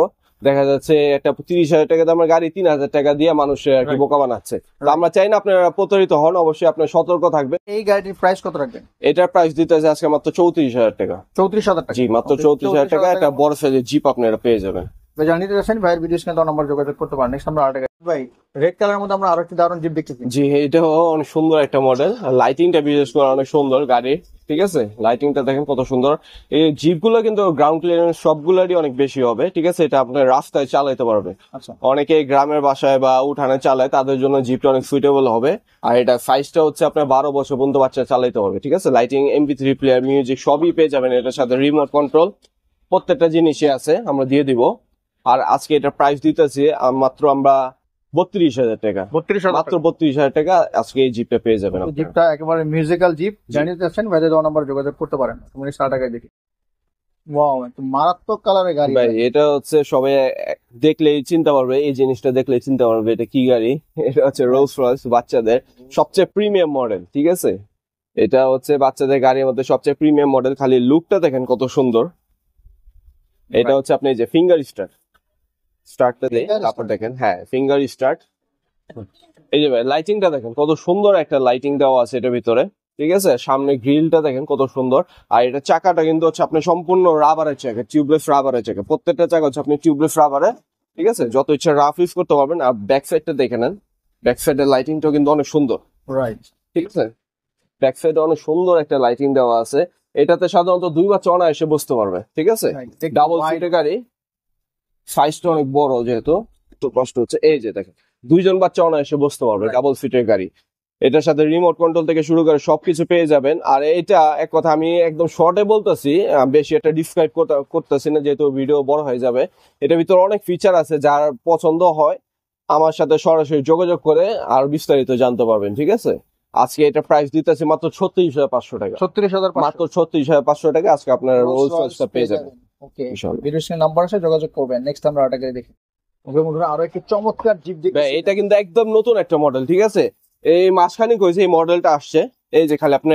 [SPEAKER 1] দেখা যাচ্ছে একটা 30,000 টাকা দামের গাড়ি 3,000 টাকা দিয়ে মানুষের আর কি বোকা বানাচ্ছে। তো আমরা চাই না আপনারা প্রতারিত হন, অবশ্যই আপনার সতর্ক থাকবেন।
[SPEAKER 2] এই গাড়িটির প্রাইস কত রাখবেন?
[SPEAKER 1] এটার প্রাইস দিতেছে আজকে মাত্র 34,000 টাকা।
[SPEAKER 2] 34,000 টাকা?
[SPEAKER 1] জি, মাত্র 34,000 টাকা একটা বড় সাইজের জিপ আপনারা পেয়ে যাবেন।
[SPEAKER 2] জানিয়ে দিয়েছেন ভাইয়ের ভিডিও স্ক্রিনে দেওয়া নাম্বার যোগাযোগ করতে পারেন। নেক্সট আমরা আরেকটা ভাই রেড কালারের মধ্যে আমরা আরো একটি দারুণ জিপ দেখতেছি।
[SPEAKER 1] জি, এটাও অনেক সুন্দর একটা মডেল। লাইটিংটা বিশেষ করে অনেক সুন্দর গাড়ি, ঠিক আছে? লাইটিংটা দেখেন কত সুন্দর। এই জিপ গুলো কিন্তু গ্রাউন্ড ক্লিয়ারেন্স সবগুলোরই অনেক বেশি হবে, ঠিক আছে? এটা আপনার রাস্তায় চালাতে পারবে।
[SPEAKER 2] আচ্ছা,
[SPEAKER 1] অনেকে গ্রামের বাসায় বা উঠানে চালায়, তাদের জন্য জিপটা অনেক সুইটেবল হবে। আর এটা সাইজটা হচ্ছে আপনার 12 বছর পর্যন্ত বাচ্চা চালাতে পারবে, ঠিক আছে? লাইটিং, MP3 প্লেয়ার, মিউজিক সবই পেয়ে যাবেন এটার সাথে। রিমোট কন্ট্রোল প্রত্যেকটা জিনিসই আছে, আমরা দিয়ে দিব। আর আজকে এটা প্রাইস দিতেছি মাত্র আমরা 32,000 টাকা।
[SPEAKER 2] 32,000
[SPEAKER 1] মাত্র 32,000 টাকা আজকে এই জিপটা পেয়ে যাবেন আপনারা।
[SPEAKER 2] জিপটা একেবারে মিউজিক্যাল জিপ। জানিয়ে দিয়েছেন ভাইদের দেওয়া নাম্বার যোগাযোগ করতে পারেন। তুমি 60 টাকায় দেখি। ওয়াও, একটু মারাত্মক কালারের গাড়ি
[SPEAKER 1] ভাই এটা হচ্ছে সবাই দেখলেই চিন্তা পারবে, এই জিনিসটা দেখলেই চিন্তা পারবে এটা কি গাড়ি। এটা হচ্ছে রোলস রয়েস, বাচ্চাদের সবচেয়ে প্রিমিয়াম মডেল, ঠিক আছে? এটা হচ্ছে বাচ্চাদের গাড়ির মধ্যে সবচেয়ে প্রিমিয়াম মডেল। খালি লুকটা দেখেন কত সুন্দর। এটা হচ্ছে আপনি এই যে ফিঙ্গার স্টার্টটা দেই, তারপর দেখেন, হ্যাঁ ফিঙ্গার স্টার্ট। এই যে ভাই লাইটিংটা দেখেন কত সুন্দর একটা লাইটিং দেওয়া আছে এটার ভিতরে, ঠিক আছে? সামনে গ্রিলটা দেখেন কত সুন্দর। আর এটা চাকাটা কিন্তু হচ্ছে আপনি সম্পূর্ণ রাবারের চাকা, টিউবলেস রাবারের চাকা। প্রত্যেকটা চাকা হচ্ছে আপনি টিউবলেস রাবারে, ঠিক আছে? যত ইচ্ছা রাফ ইউজ করতে পারবেন। আর ব্যাক সাইডটা দেখে নেন, ব্যাক সাইডের লাইটিংটাও কিন্তু অনেক সুন্দর,
[SPEAKER 2] রাইট।
[SPEAKER 1] ঠিক আছে? ব্যাক সাইডে অনেক সুন্দর একটা লাইটিং দেওয়া আছে। এটাতে সাধারণত 2 বাচ্চা অনায়াসে বসতে পারবে, ঠিক আছে? ডাবল সিটের গাড়ি, সাইজটা অনেক বড়, যেহেতু একটু কষ্ট হচ্ছে। এই যে দেখেন 2 জন বাচ্চা অনায়াসে বসতে পারবে, ডাবল সিটের গাড়ি। এটার সাথে রিমোট কন্ট্রোল থেকে শুরু করে সবকিছু পেয়ে যাবেন। আর এটা এক কথা আমি একদম শর্টে বলতেছি, বেশি একটা ডিসক্রাইব করতেছি না, যেহেতু ভিডিও বড় হয়ে যাবে। এটার ভিতরে অনেক ফিচার আছে, যার পছন্দ হয় আমার সাথে সরাসরি যোগাযোগ করে আর বিস্তারিত জানতে পারবেন, ঠিক আছে? আজকে এটা প্রাইস দিতেছি মাত্র 36,500 টাকা।
[SPEAKER 2] 36,000
[SPEAKER 1] মাত্র 36,500 টাকা আজকে আপনার রোলস রয়েসটা পেয়ে যাবেন।
[SPEAKER 2] ওকে, ভিডিও স্ক্রিনে নাম্বার আছে, যোগাযোগ করবেন। নেক্সট আমরা আরেকটা গাড়ি দেখি। ওকে বন্ধুরা, আরো একটি চমৎকার জিপ দেখি।
[SPEAKER 1] ভাই এটা কিন্তু একদম নতুন একটা মডেল, ঠিক আছে? এই মাসখানেক হয়েছে এই মডেলটা আসছে। এই যে খালি আপনি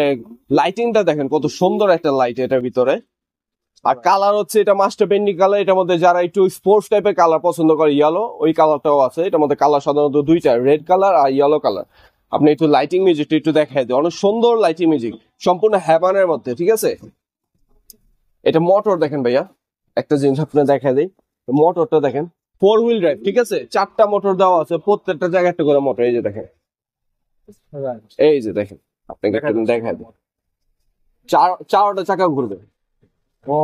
[SPEAKER 1] লাইটিংটা দেখেন কত সুন্দর একটা লাইট এটার ভিতরে। আর কালার হচ্ছে এটা মাস্টার পেন্ডিং কালার। এটার মধ্যে যারা একটু স্পোর্টস টাইপের কালার পছন্দ করে, ইয়েলো, ওই কালারটাও আছে। এটার মধ্যে কালার সাধারণত 2টা, রেড কালার আর ইয়েলো কালার। আপনি একটু লাইটিং মিউজিকটা একটু দেখাই দেয়, অনেক সুন্দর লাইটিং মিউজিক, সম্পূর্ণ হ্যাভানের মধ্যে, ঠিক আছে? এটা মোটর দেখেন ভাইয়া, একটা জিনিস আপনি দেখা দিই, মোটরটা দেখেন 4 হুইল ড্রাইভ, ঠিক আছে? 4টা মোটর দেওয়া আছে, প্রত্যেকটা জায়গায় একটা করে মোটর। এই যে দেখেন, এই যে দেখেন, আপনাকে একটা দেখা দিই, চারটা চাকা ঘুরবে।
[SPEAKER 2] ও,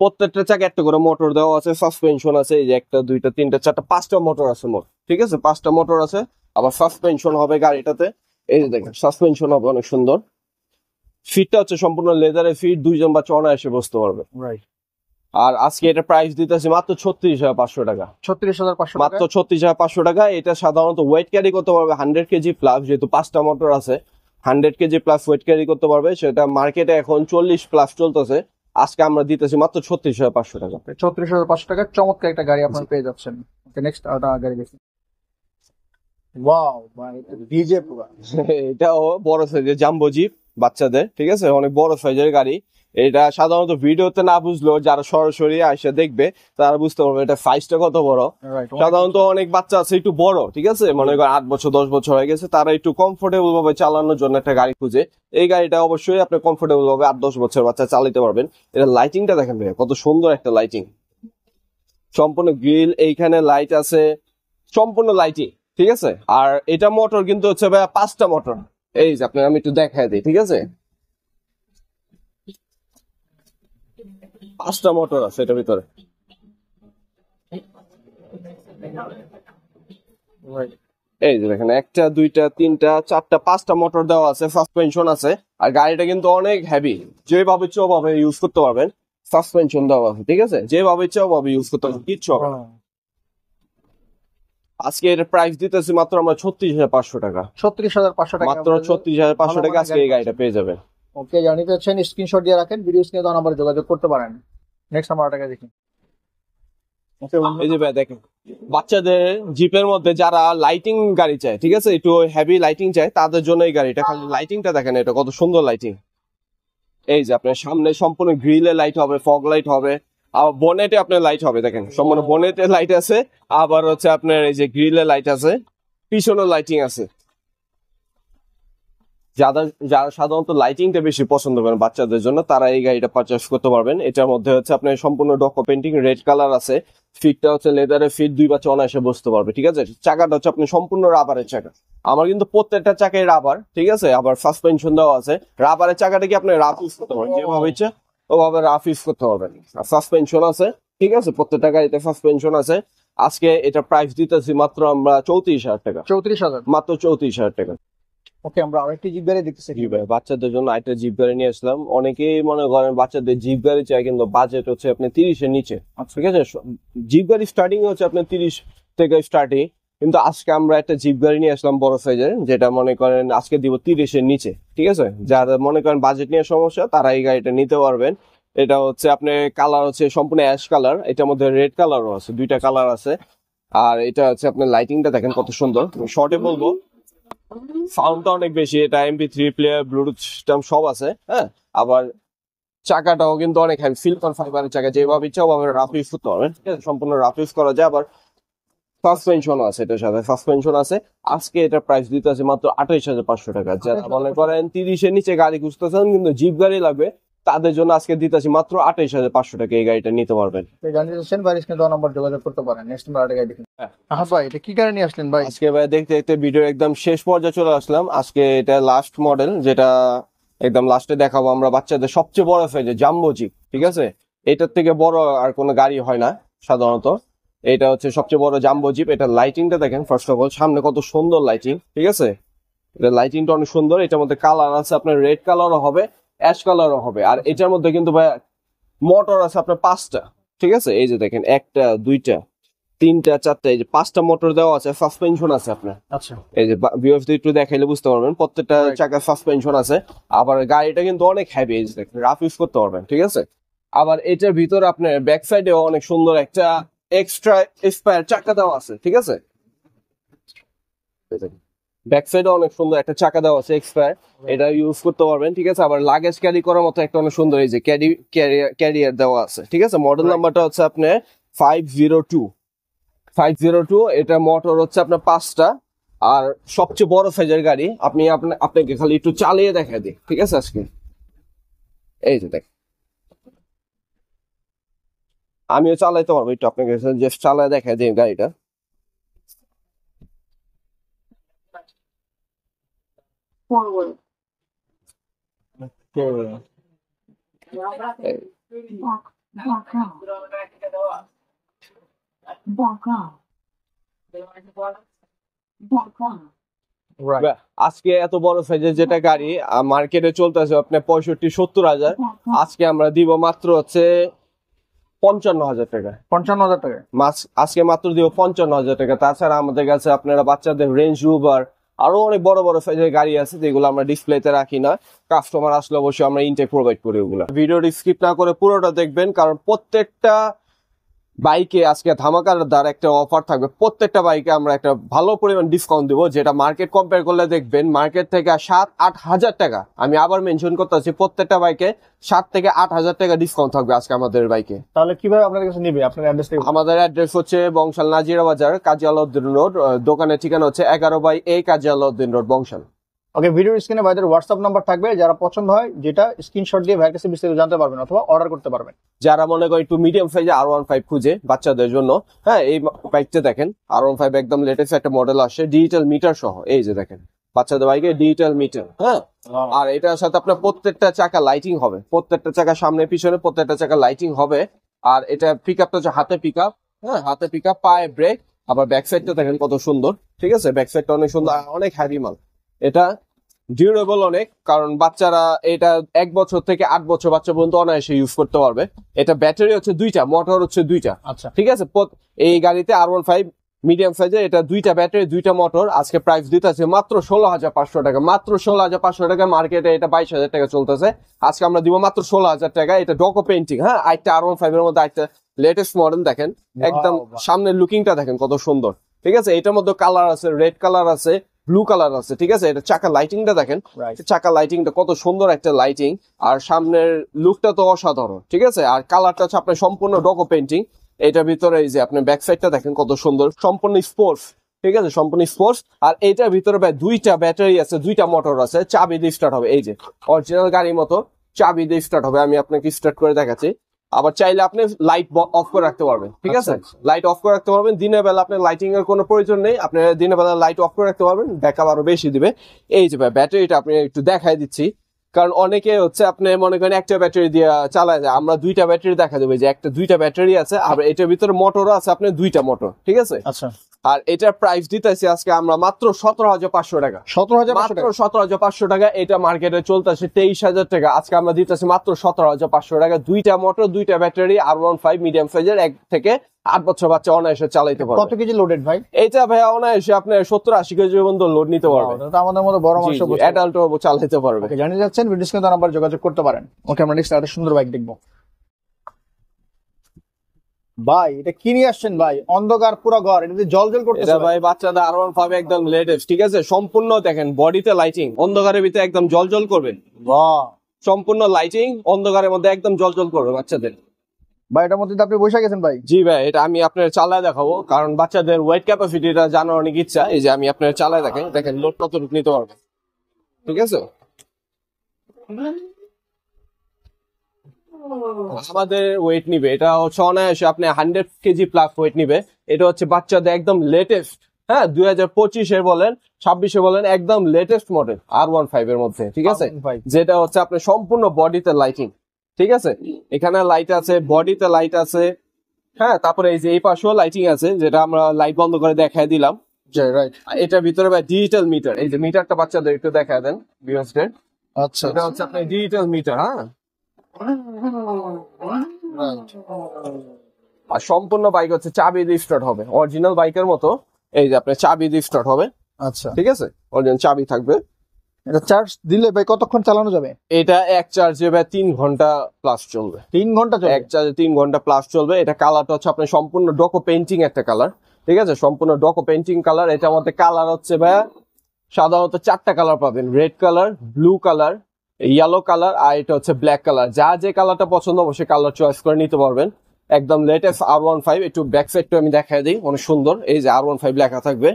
[SPEAKER 1] প্রত্যেকটা চাকা একটা করে মোটর দেওয়া আছে, সাসপেনশন আছে। এই যে 1টা 2টা 3টা 4টা 5টা মোটর আছে মোট, ঠিক আছে? 5টা মোটর আছে। আবার সাসপেনশন হবে গাড়িটাতে। এই যে দেখেন সাসপেনশন হবে অনেক সুন্দর। ফিটটা হচ্ছে সম্পূর্ণ লেদারের ফিট, 2 জন বাচ্চা অনায়াসে বসতে পারবে।
[SPEAKER 2] রাইট।
[SPEAKER 1] আর আজকে এটা প্রাইস দিতেছি মাত্র 36,500 টাকা।
[SPEAKER 2] 36,500
[SPEAKER 1] মাত্র 36,500 টাকা। এটা সাধারণত ওয়েট ক্যারি করতে পারবে 100 কেজি প্লাস, যেহেতু 5টা মোটর আছে 100 কেজি প্লাস ওয়েট ক্যারি করতে পারবে। সেটা মার্কেটে এখন 40 প্লাস চলতেছে। আজকে আমরা দিতেছি মাত্র 36,500 টাকা।
[SPEAKER 2] 36,500 টাকা চমৎকার একটা গাড়ি আপনারা পেয়ে যাচ্ছেন। ওকে, নেক্সট গাড়ি দেখি। ওয়াও, মানে ডিজে পুরো।
[SPEAKER 1] এটাও বড় সাইজের জাম্বো জিপ বাচ্চাদের, ঠিক আছে? অনেক বড় সাইজের গাড়ি। এটা সাধারণত ভিডিওতে না বুঝলেও যারা সরাসরি এসে দেখবে তারা বুঝতে পারবে এটা সাইজটা কত বড়। সাধারণত অনেক বাচ্চা আছে একটু বড়, ঠিক আছে? মনে করেন 8 বছর 10 বছর হয়ে গেছে, তারা একটু কমফোর্টেবল ভাবে চালানোর জন্য একটা গাড়ি খুঁজে। এই গাড়িটা অবশ্যই আপনি কমফোর্টেবল ভাবে 8-10 বছর বাচ্চা চালাতে পারবেন। এটা লাইটিংটা দেখেন ভাই, কত সুন্দর একটা লাইটিং। সম্পূর্ণ গ্রিল, এইখানে লাইট আছে, সম্পূর্ণ লাইটিং, ঠিক আছে? আর এটা মোটর কিন্তু হচ্ছে ভাই 5টা মোটর। এই যে আপনার আমি একটু দেখাই দিই, ঠিক আছে? 5টা মোটর আছে এটার ভিতরে। এই যে দেখেন 1টা 2টা 3টা 4টা 5টা মোটর দেওয়া আছে, সাসপেনশন আছে। আর গাড়িটা কিন্তু অনেক হেভি, যেভাবে ইচ্ছা ওভাবে ইউজ করতে পারবেন। সাসপেনশন দেওয়া আছে, ঠিক আছে? যেভাবে ইচ্ছা ওভাবে ইউজ করতে পারবেন, কিচ্ছু হবে না। আজকে এর প্রাইস দিতেছি মাত্র আমরা 36,500 টাকা।
[SPEAKER 2] 36,500 টাকা,
[SPEAKER 1] মাত্র 36,500 টাকা আজকে এই গাড়িটা পেয়ে যাবেন।
[SPEAKER 2] ওকে, জানিয়ে যাচ্ছেন, স্ক্রিনশট দিয়ে রাখেন, ভিডিও স্ক্রিনে দেওয়া নাম্বারে যোগাযোগ করতে পারেন। নেক্সট আমরা টাকা দেখি।
[SPEAKER 1] এই যে ভাই দেখেন বাচ্চাদের জিপের মধ্যে যারা লাইটিং গাড়ি চায়, ঠিক আছে? একটু হেভি লাইটিং চায়, তাদের জন্য এই গাড়িটা। খালি লাইটিংটা দেখেন, এটা কত সুন্দর লাইটিং। এই যে আপনার সামনে সম্পূর্ণ গ্রিলে লাইট হবে, ফগ লাইট হবে, আর বনেটে আপনার লাইট হবে দেখেন, সম্পূর্ণ বনেটে লাইট আছে, আবার হচ্ছে আপনার এই যে গ্রিলে লাইট আছে, পিছনে লাইটিং আছে। যারা যারা সাধারণত লাইটিংটা বেশি পছন্দ করেন বাচ্চাদের জন্য, তারা এই গাড়িটা পারচেস করতে পারবেন। এটার মধ্যে হচ্ছে আপনার সম্পূর্ণ ডকো পেন্টিং, রেড কালার আছে, ফিটটা হচ্ছে লেদারের ফিট, 2 বাচ্চা অনায়াসে বসতে পারবে, ঠিক আছে। চাকাটা হচ্ছে আপনি সম্পূর্ণ রাবারের চাকা, আমার কিন্তু প্রত্যেকটা চাকায় রাবার, ঠিক আছে। আবার সাসপেনশন দেওয়া আছে, রাবারের চাকাটা কি আপনি রাফ ইউজ করতে পারবেন, যেভাবে ইচ্ছে ওভাবে রাফ ইউজ করতে পারবেন। আর সাসপেনশন আছে, ঠিক আছে, প্রত্যেকটা গাড়িতে সাসপেনশন আছে। আজকে এটা প্রাইস দিতেছি মাত্র আমরা 34,000 টাকা,
[SPEAKER 2] 34,000
[SPEAKER 1] মাত্র 34,000 টাকা।
[SPEAKER 2] ওকে, আমরা আরেকটি জিপ গাড়ি দেখতেছি।
[SPEAKER 1] জি ভাই, বাচ্চাদের জন্য একটা জিপ গাড়ি নিয়ে আসলাম। অনেকেই মনে করেন বাচ্চাদের জিপ গাড়ি চাই, কিন্তু বাজেট হচ্ছে আপনি 30-এর নিচে, ঠিক আছে। জিপ গাড়ি স্টার্টিং হচ্ছে আপনার 30 থেকে স্টার্টিং, কিন্তু আজকে আমরা একটা জিপ গাড়ি নিয়ে আসলাম বড় সাইজের, যেটা মনে করেন আজকে দিব 30-এর নিচে, ঠিক আছে। যারা মনে করেন বাজেট নিয়ে সমস্যা, তারা এই গাড়িটা নিতে পারবেন। এটা হচ্ছে আপনার কালার হচ্ছে সম্পূর্ণ অ্যাশ কালার, এটার মধ্যে রেড কালারও আছে, 2টা কালার আছে। আর এটা হচ্ছে আপনার লাইটিংটা দেখেন কত সুন্দর। শর্টে বলবো, সাউন্ডটা অনেক বেশি, এটা MP3 প্লেয়ার, ব্লুটুথ সিস্টেম সব আছে, হ্যাঁ। আবার চাকাটাও কিন্তু অনেক হেভি, সিলিকন ফাইবারের চাকা, যেভাবে ইচ্ছা ওভাবে রাফ ইউজ করতে পারবেন, ঠিক আছে, সম্পূর্ণ রাফ ইউজ করা যায়। আবার সাসপেনশন আছে, এটার সাথে সাসপেনশন আছে। আজকে এটা প্রাইস দিতে আছে মাত্র 28,500 টাকা। যারা মনে করেন 30-এর নিচে গাড়ি খুঁজতেছেন কিন্তু জিপ গাড়ি লাগবে, তাদের জন্য আজকে দিতে আছে মাত্র 28,500 টাকা, এই গাড়িটা নিতে পারবেন।
[SPEAKER 2] জানতে চাচ্ছেন ভাই, স্ক্রিনে দেওয়া নাম্বার যোগাযোগ করতে পারেন। নেক্সট আমরা আরেকটা গাড়ি দেখি। হ্যাঁ ভাই, এটা কি গাড়ি নিয়ে আসলেন ভাই?
[SPEAKER 1] আজকে ভাই দেখতে দেখতে ভিডিও একদম শেষ পর্যায়ে চলে আসলাম। আজকে এটা লাস্ট মডেল, যেটা একদম লাস্টে দেখাবো আমরা, বাচ্চাদের সবচেয়ে বড় সাইজে জাম্বো জিপ, ঠিক আছে। এটার থেকে বড় আর কোনো গাড়ি হয় না সাধারণত, এটা হচ্ছে সবচেয়ে বড় জাম্বো জিপ। এটা লাইটিংটা দেখেন ফার্স্ট অফ অল, সামনে কত সুন্দর লাইটিং, ঠিক আছে। এটা লাইটিংটা অনেক সুন্দর। এটার মধ্যে কালার আছে আপনার, রেড কালারও হবে, অ্যাশ কালারও হবে। আর এটার মধ্যে কিন্তু ভাই মোটর আছে আপনার 5টা, ঠিক আছে। এই যে দেখেন 1টা 2টা 3টা 4টা, এই যে 5টা মোটর দেওয়া আছে, সাসপেনশন আছে আপনার।
[SPEAKER 2] আচ্ছা,
[SPEAKER 1] এই যে ভিউয়ার্স একটু দেখাইলে বুঝতে পারবেন, প্রত্যেকটা চাকার সাসপেনশন আছে। আবার গাড়িটা কিন্তু অনেক হেভি, এই যে দেখেন রাফ ইউজ করতে পারবেন, ঠিক আছে। আবার এটার ভিতর আপনার ব্যাক সাইডেও অনেক সুন্দর একটা এক্সট্রা স্পেয়ার চাকা দেওয়া আছে, ঠিক আছে। ব্যাক সাইডে অনেক সুন্দর একটা চাকা দেওয়া আছে এক্সপায়ার, এটা ইউজ করতে পারবেন, ঠিক আছে। আবার লাগেজ ক্যারি করার মতো একটা অনেক সুন্দর এই যে ক্যারিয়ার দেওয়া আছে, ঠিক আছে। মডেল নাম্বারটা হচ্ছে আপনার 502। এটা মোটর হচ্ছে আপনার 5টা, আর সবচেয়ে বড় সাইজের গাড়ি। আপনাকে খালি একটু চালিয়ে দেখা দিই, ঠিক আছে। আজকে এই যে দেখ, আমিও চালাইতে পারবো, একটু আপনাকে জাস্ট চালায় দেখা দিই গাড়িটা।
[SPEAKER 3] Forward.
[SPEAKER 1] এই,
[SPEAKER 3] Back off. Back off. Back off.
[SPEAKER 2] Right.
[SPEAKER 1] বাহ, আজকে এত বড় সাইজের যেটা গাড়ি মার্কেটে চলতেছে আপনার 65-70 হাজার, আজকে আমরা দিব মাত্র হচ্ছে 55,000 টাকা।
[SPEAKER 2] 55,000 টাকা।
[SPEAKER 1] আজকে মাত্র দিব 55,000 টাকা। তাছাড়া আমাদের কাছে আপনারা বাচ্চাদের রেঞ্জ রোভার আরো অনেক বড় বড় সাইজের গাড়ি আছে, যেগুলো আমরা ডিসপ্লেতে রাখি না, কাস্টমার আসলে অবশ্যই আমরা ইনটেক প্রোভাইড করি ওগুলো। ভিডিওটি স্কিপ না করে পুরোটা দেখবেন, কারণ প্রত্যেকটা বাইকে আজকে ধামাকার দ্বার একটা অফার থাকবে। প্রত্যেকটা বাইকে আমরা একটা ভালো পরিমাণ ডিসকাউন্ট দিব, যেটা মার্কেট কম্পেয়ার করলে দেখবেন মার্কেট থেকে 7-8 হাজার টাকা। আমি আবার মেনশন করতেছি, প্রত্যেকটা বাইকে 7 থেকে 8 হাজার টাকা ডিসকাউন্ট থাকবে আজকে আমাদের বাইকে।
[SPEAKER 2] তাহলে কিভাবে আপনাদের কাছে নিবে? আপনার অ্যাড্রেসটা
[SPEAKER 1] আমাদের অ্যাড্রেস হচ্ছে বংশাল নাজিরা বাজার, কাজী আলাউদ্দিন রোড। দোকানের ঠিকানা হচ্ছে 11/A কাজী আলাউদ্দিন রোড, বংশাল।
[SPEAKER 2] ওকে, ভিডিওর স্ক্রিনে ভাইদের হোয়াটসঅ্যাপ নাম্বার থাকবে, যারা পছন্দ হয় যেটা স্ক্রিনশট দিয়ে ভাইয়ের কাছে বিস্তারিত জানতে পারবেন অথবা অর্ডার করতে পারবেন।
[SPEAKER 1] যারা মনে করে একটু মিডিয়াম সাইজে R15 খুঁজে বাচ্চাদের জন্য, হ্যাঁ, এই বাইকটা দেখেন R15 একদম লেটেস্ট একটা মডেল আসে, ডিজিটাল মিটার সহ। এই যে দেখেন বাচ্চাদের বাইকে ডিজিটাল মিটার, হ্যাঁ। আর এটার সাথে আপনার প্রত্যেকটা চাকা লাইটিং হবে, প্রত্যেকটা চাকা সামনে পিছনে প্রত্যেকটা চাকা লাইটিং হবে। আর এটা পিক আপটা হচ্ছে হাতে পিক আপ, হ্যাঁ, হাতে পিক আপ, পায়ে ব্রেক। আবার ব্যাক সাইডটা দেখেন কত সুন্দর, ঠিক আছে। ব্যাক সাইডটা অনেক সুন্দর, অনেক হ্যাভি মাল। এটা ডিউরেবল অনেক, কারণ বাচ্চারা এটা 1 বছর থেকে 8 বছর বাচ্চা পর্যন্ত অনায়াসে ইউজ করতে পারবে। এটা ব্যাটারি হচ্ছে 2টা, মোটর হচ্ছে 2টা,
[SPEAKER 2] আচ্ছা,
[SPEAKER 1] ঠিক আছে। এই গাড়িতে R15 মিডিয়াম সাইজে এটা 2টা ব্যাটারি 2টা মোটর। আজকে প্রাইস দিতেছে মাত্র 16,500 টাকা, মাত্র 16,500 টাকা। মার্কেটে এটা 22,000 টাকা চলতেছে, আজকে আমরা দিব মাত্র 16,000 টাকা। এটা ডকো পেন্টিং, হ্যাঁ। একটা R15 এর মধ্যে একটা লেটেস্ট মডেল দেখেন, একদম সামনের লুকিংটা দেখেন কত সুন্দর, ঠিক আছে। এটার মধ্যে কালার আছে, রেড কালার আছে, ব্লু কালার আছে, ঠিক আছে। এটা চাকা লাইটিংটা দেখেন,
[SPEAKER 2] রাইট।
[SPEAKER 1] চাকা লাইটিংটা কত সুন্দর একটা লাইটিং, আর সামনের লুকটা তো অসাধারণ, ঠিক আছে। আর কালারটা হচ্ছে আপনার সম্পূর্ণ ডকো পেন্টিং। এটার ভিতরে এই যে আপনার ব্যাক সাইডটা দেখেন কত সুন্দর, সম্পূর্ণ স্পোর্টস, ঠিক আছে, সম্পূর্ণ স্পোর্টস। আর এইটার ভিতরে ভাই দুইটা ব্যাটারি আছে, দুইটা মোটর আছে, চাবি দিয়ে স্টার্ট হবে। এই যে অরিজিনাল গাড়ির মতো চাবি দিয়ে স্টার্ট হবে। আমি আপনাকে স্টার্ট করে দেখাচ্ছি। আবার চাইলে আপনি লাইট অফ করে রাখতে পারবেন, ঠিক আছে। লাইট অফ করে রাখতে পারবেন। দিনের বেলা আপনার লাইটিং এর কোনো প্রয়োজন নেই, আপনি দিনের বেলা লাইট অফ করে রাখতে পারবেন, ব্যাকআপ আরো বেশি দিবে। এই যে ভাই ব্যাটারিটা আপনি একটু দেখাই দিচ্ছি, কারণ অনেকে হচ্ছে আপনি মনে করেন একটা ব্যাটারি দিয়ে চালায় যায়, আমরা দুইটা ব্যাটারি দেখা দেবো, যে একটা দুইটা ব্যাটারি আছে, আর এটার ভিতরে মোটরও আছে আপনার দুইটা মোটর, ঠিক আছে।
[SPEAKER 2] আচ্ছা,
[SPEAKER 1] আর এটার প্রাইস দিতেছি আজকে আমরা মাত্র 17,500 টাকা।
[SPEAKER 2] 17,500
[SPEAKER 1] মাত্র 17,500 টাকা। এটা মার্কেটে চলতেছে 23,000 টাকা, আজকে আমরা দিতেছি মাত্র 17,500 টাকা। দুইটা মোটর, দুইটা ব্যাটারি, R15 মিডিয়াম সাইজের, 1 থেকে 8 বছর বাচ্চা অনায়াসে চালাইতে পারবে।
[SPEAKER 2] কত কেজি লোডেড ভাই?
[SPEAKER 1] এটা ভাই অনায়াসে আপনার 70-80 কেজি পর্যন্ত লোড নিতে পারবে।
[SPEAKER 2] এটা তো আমাদের মতো বড় মানুষ
[SPEAKER 1] অ্যাডাল্টও চালাইতে পারবে।
[SPEAKER 2] জানিয়ে যাচ্ছেন, ভিডিও স্ক্রিনে নাম্বার যোগাযোগ করতে পারেন। ওকে, আমরা নেক্সট একটা সুন্দর বাইক দেখবো। ভাই এটা কি নিয়ে আসছেন ভাই? অন্ধকার পুরো ঘর, এটা জল জল করতেছে
[SPEAKER 1] এটা ভাই বাচ্চাদের R15 একদম লেটেস্ট, ঠিক আছে। সম্পূর্ণ দেখেন বডিতে লাইটিং, অন্ধকারের ভিতরে একদম জল করবে।
[SPEAKER 2] বাহ,
[SPEAKER 1] সম্পূর্ণ লাইটিং, অন্ধকারের মধ্যে একদম জল করবে বাচ্চাদের।
[SPEAKER 2] ভাই এটার মধ্যে তো আপনি বসে গেছেন ভাই।
[SPEAKER 1] জি ভাই, এটা আমি আপনার চালায় দেখাবো, কারণ বাচ্চাদের ওয়েট ক্যাপাসিটিটা জানার অনেক ইচ্ছা। এই যে আমি আপনার চালায় দেখেন লোড কতটুকু নিতে পারবে, ঠিক আছে। আমাদের ওয়েট নিবে, এটা হচ্ছে অনায়াসে আপনি 100 কেজি প্লাস ওয়েট নিবে। এটা হচ্ছে বাচ্চাদের একদম লেটেস্ট, হ্যাঁ, 2025-এর বলেন 26-এ বলেন, একদম লেটেস্ট মডেল R15 এর মধ্যে, ঠিক আছে।
[SPEAKER 2] R15
[SPEAKER 1] যেটা হচ্ছে আপনার সম্পূর্ণ বডিতে লাইটিং, ঠিক আছে। এখানে লাইট আছে, বডিতে লাইট আছে, হ্যাঁ। তারপরে এই যে এই পাশেও লাইটিং আছে, যেটা আমরা লাইট বন্ধ করে দেখাই দিলাম।
[SPEAKER 2] রাইট।
[SPEAKER 1] এটার ভিতরে ভাই ডিজিটাল মিটার, এই যে মিটারটা বাচ্চাদের একটু দেখায় দেন ভিউয়ার্সদের।
[SPEAKER 2] আচ্ছা,
[SPEAKER 1] এটা হচ্ছে আপনার ডিজিটাল মিটার, হ্যাঁ। আর সম্পূর্ণ বাইক হচ্ছে চাবি দিয়ে স্টার্ট হবে, অরিজিনাল বাইকের মতো। এই যে আপনার চাবি দিয়ে স্টার্ট হবে,
[SPEAKER 2] আচ্ছা।
[SPEAKER 1] ঠিক আছে, অরিজিনাল চাবি থাকবে।
[SPEAKER 2] এটা চার্জ দিলে ভাই কতক্ষণ চালানো যাবে?
[SPEAKER 1] এটা এক চার্জে ভাই 3 ঘন্টা প্লাস চলবে।
[SPEAKER 2] 3 ঘন্টা চলবে?
[SPEAKER 1] এক চার্জে 3 ঘন্টা প্লাস চলবে। এটা কালারটা হচ্ছে আপনার সম্পূর্ণ ডকো পেইন্টিং একটা কালার, ঠিক আছে, সম্পূর্ণ ডকো পেইন্টিং কালার। এটার মধ্যে কালার হচ্ছে ভাইয়া সাধারণত 4টা কালার পাবেন, red colour, blue colour, yellow colour, আর এটা হচ্ছে ব্ল্যাক কালার। যা যে কালারটা পছন্দ অবশ্যই কালার চয়েস করে নিতে পারবেন। একদম লেটেস্ট R15। একটু ব্যাক সাইডটা আমি দেখাই দিই, অনেক সুন্দর। এই যে R15 লেখা থাকবে,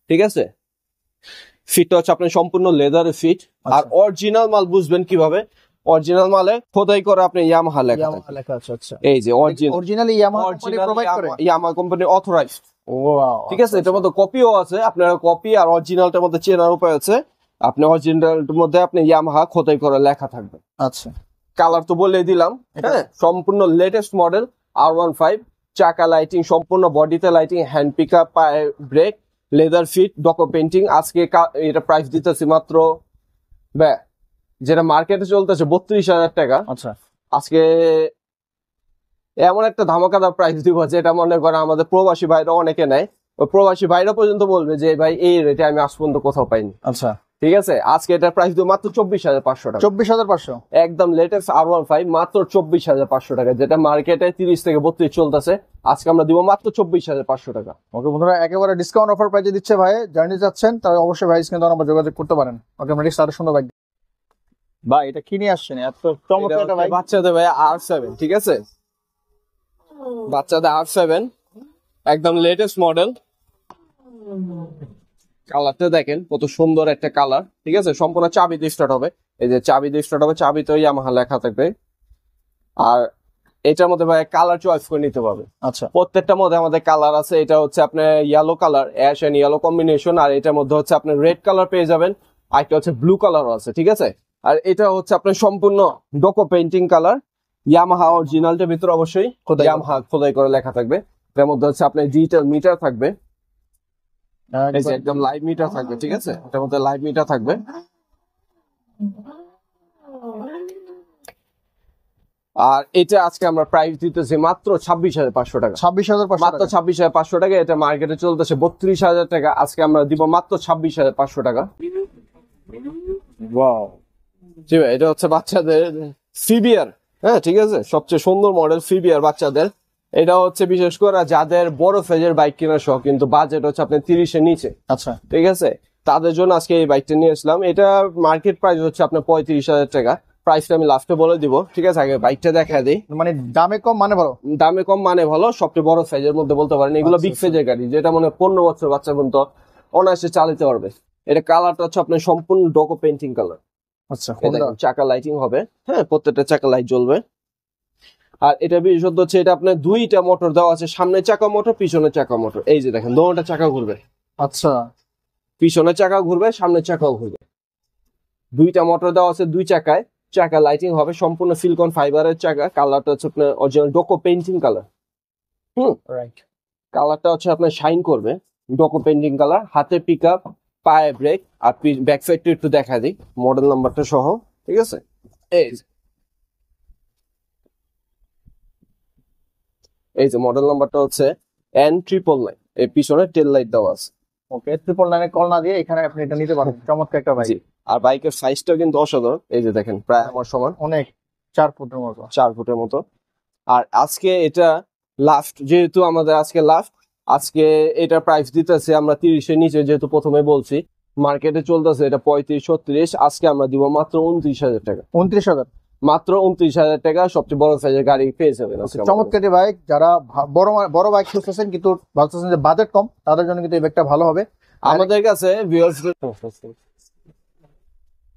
[SPEAKER 1] ঠিক আছে। ফিটটা হচ্ছে আপনার সম্পূর্ণ লেদারের ফিট। আর অরিজিনাল মাল বুঝবেন কিভাবে? অরিজিনাল মালে খোদাই করে আপনি ইয়ামাহা লেখা থাকবে।
[SPEAKER 2] লেখা আছে, আচ্ছা।
[SPEAKER 1] এই যে
[SPEAKER 2] অরিজিনালি ইয়ামাহা কোম্পানি প্রোভাইড করে।
[SPEAKER 1] ইয়ামাহা কোম্পানি অথরাইজড,
[SPEAKER 2] ওয়াও,
[SPEAKER 1] ঠিক আছে। এটার মধ্যে কপিও আছে, আপনার কপি আর অরিজিনালটার মধ্যে চেনার উপায় আছে। আপনি অরিজিনালটার মধ্যে আপনি ইয়ামাহা খোদাই করে লেখা থাকবে।
[SPEAKER 2] আচ্ছা।
[SPEAKER 1] কালার তো বলে দিলাম, হ্যাঁ। সম্পূর্ণ লেটেস্ট মডেল R15, চাকা লাইটিং, সম্পূর্ণ বডিতে লাইটিং, হ্যান্ড পিকআপ, পায়ে ব্রেক, লেদার ফিট, ডকো পেইন্টিং। আজকে এটা প্রাইস দিতেছি মাত্র যেটা মার্কেটে চলতেছে 32,000 টাকা।
[SPEAKER 2] আচ্ছা,
[SPEAKER 1] আজকে এমন একটা ধামাকাদার প্রাইস দিব যেটা মনে করেন আমাদের প্রবাসী ভাইরা অনেকে নেয়। ওই প্রবাসী ভাইরা পর্যন্ত বলবে যে ভাই এই রেটে আমি আজ পর্যন্ত কোথাও পাইনি।
[SPEAKER 2] আচ্ছা,
[SPEAKER 1] ঠিক আছে। আজকে এটার প্রাইস দিব মাত্র 24,500 টাকা।
[SPEAKER 2] 24,500
[SPEAKER 1] একদম লেটেস্ট R15 মাত্র 24,500 টাকা, যেটা মার্কেটে 30 থেকে 32 চলতেছে। আজকে আমরা দিব মাত্র 24,500 টাকা।
[SPEAKER 2] ওকে বন্ধুরা, একেবারে ডিসকাউন্ট অফার প্রাইসে দিচ্ছে ভাই। জার্নি যাচ্ছেন তাহলে অবশ্যই ভাই স্ক্রিনে নাম্বার যোগাযোগ করতে পারেন। ওকে, আমরা নেক্সট আরো সুন্দর বাইক। ভাই এটা কি নিয়ে আসছেন? এত চমৎকার একটা বাইক।
[SPEAKER 1] বাচ্চাদের ভাই R7, ঠিক আছে, বাচ্চাদের R7 একদম লেটেস্ট মডেল। কালারটা দেখেন কত সুন্দর একটা কালার, ঠিক আছে। সম্পূর্ণ চাবি দিয়ে স্টার্ট হবে। এই যে চাবি দিয়ে স্টার্ট হবে, চাবি তো ইয়ামাহা লেখা থাকবে। আর এটার মধ্যে ভাই কালার চয়েস করে নিতে পারবে।
[SPEAKER 2] আচ্ছা,
[SPEAKER 1] প্রত্যেকটার মধ্যে আমাদের কালার আছে। এটা হচ্ছে আপনার yellow colour, ash and yellow combination. আর এটার মধ্যে হচ্ছে আপনার রেড কালার পেয়ে যাবেন, আর একটা হচ্ছে ব্লু কালারও আছে, ঠিক আছে। আর এটা হচ্ছে আপনার সম্পূর্ণ ডকো পেইন্টিং কালার। ইয়ামাহা অরিজিনালটার ভিতরে অবশ্যই ইয়ামাহা খোদাই করে লেখা থাকবে। এটার মধ্যে হচ্ছে আপনার ডিজিটাল মিটার থাকবে, এই যে একদম লাইভ মিটার থাকবে, ঠিক আছে। এটার মধ্যে লাইভ মিটার থাকবে। আর এটা আজকে আমরা প্রাইস দিতেছি মাত্র 26,500 টাকা।
[SPEAKER 2] 26,500
[SPEAKER 1] মাত্র 26,500 টাকা। এটা মার্কেটে চলতেছে 32,000 টাকা। আজকে আমরা দিব মাত্র 26,500 টাকা।
[SPEAKER 2] ওয়াও,
[SPEAKER 1] জি ভাই, এটা হচ্ছে বাচ্চাদের ফিবিআর, হ্যাঁ, ঠিক আছে। সবচেয়ে সুন্দর মডেল ফিবিআর বাচ্চাদের। এটা হচ্ছে বিশেষ করে যাদের বড় ফেজের বাইক কেনার শখ, কিন্তু বাজেট হচ্ছে আপনার 30-এর নিচে,
[SPEAKER 2] আচ্ছা।
[SPEAKER 1] ঠিক আছে। তাদের জন্য আজকে এই বাইকটা নিয়ে আসলাম। এটা মার্কেট প্রাইস হচ্ছে আপনার 35,000 টাকা। প্রাইসটা আমি লাস্টে বলে দিব, ঠিক আছে? আগে বাইকটা দেখা দিই।
[SPEAKER 2] মানে দামে কম মানে বলো,
[SPEAKER 1] দামে কম মানে ভালো, সবচেয়ে বড় সাইজের মধ্যে বলতে পারেন। এগুলো
[SPEAKER 2] আচ্ছা,
[SPEAKER 1] বিগ সাইজের গাড়ি, যেটা মনে হয় 15 বছর বাচ্চা পর্যন্ত অনায়াসে চালাতে পারবে। এটা কালারটা হচ্ছে আপনার সম্পূর্ণ ডোকো পেন্টিং কালার।
[SPEAKER 2] আচ্ছা
[SPEAKER 1] চাকা লাইটিং হবে, হ্যাঁ, প্রত্যেকটা চাকা লাইট জ্বলবে। আর এটা বিশেষত হচ্ছে এটা আপনার দুইটা মোটর দেওয়া আছে, সামনে চাকা মোটর, পিছনে চাকা মোটর। এই যে দেখেন, দুটোটা চাকা ঘুরবে,
[SPEAKER 2] আচ্ছা
[SPEAKER 1] পিছনে চাকা ঘুরবে, সামনে চাকাও ঘুরবে। দুইটা মোটর দেওয়া আছে দুই চাকায়, চাকা লাইটিং হবে, সম্পূর্ণ সিলিকন ফাইবারের চাকা। কালারটা হচ্ছে আপনার অরিজিনাল ডোকো পেন্টিং কালার।
[SPEAKER 2] রাইট।
[SPEAKER 1] কালারটা হচ্ছে আপনার শাইন করবে, ডোকো পেন্টিং কালার। হাতে পিক আপ, পায়ে ব্রেক, আর ব্যাক সাইডটা একটু দেখা দিই মডেল নাম্বারটা সহ, ঠিক আছে? এই যে মডেল নাম্বারটা হচ্ছে N999। এই পিছনে টেল লাইট দেওয়া আছে।
[SPEAKER 2] ওকে, 999 কল না দিয়ে এখানে আপনি এটা নিতে পারেন। চমৎকার একটা বাইক,
[SPEAKER 1] জি। আর বাইকের সাইজটাও কিন্তু অসাধারণ। এই যে দেখেন, প্রায় আমার সমান,
[SPEAKER 2] অনেক 4 ফুটের মতো।
[SPEAKER 1] 4 ফুটের মতো। আর আজকে এটা লাস্ট, যেহেতু আমাদের আজকে লাস্ট, আজকে এটা প্রাইস দিতেছে আমরা 30-এর নিচে, যেহেতু প্রথমে বলছি। মার্কেটে চলতেছে এটা 35-36, আজকে আমরা দিব মাত্র 29,000 টাকা।
[SPEAKER 2] 29,000,
[SPEAKER 1] মাত্র 29,000 টাকা সবচেয়ে বড় সাইজের গাড়ি পেয়ে যাবেন আজকে আমাদের।
[SPEAKER 2] চমৎকার এই বাইক। যারা বড় বাইক খুঁজতেছেন কিন্তু ভাবতেছেন যে বাজেট কম, তাদের জন্য কিন্তু এই বাইকটা ভালো হবে।
[SPEAKER 1] আমাদের কাছে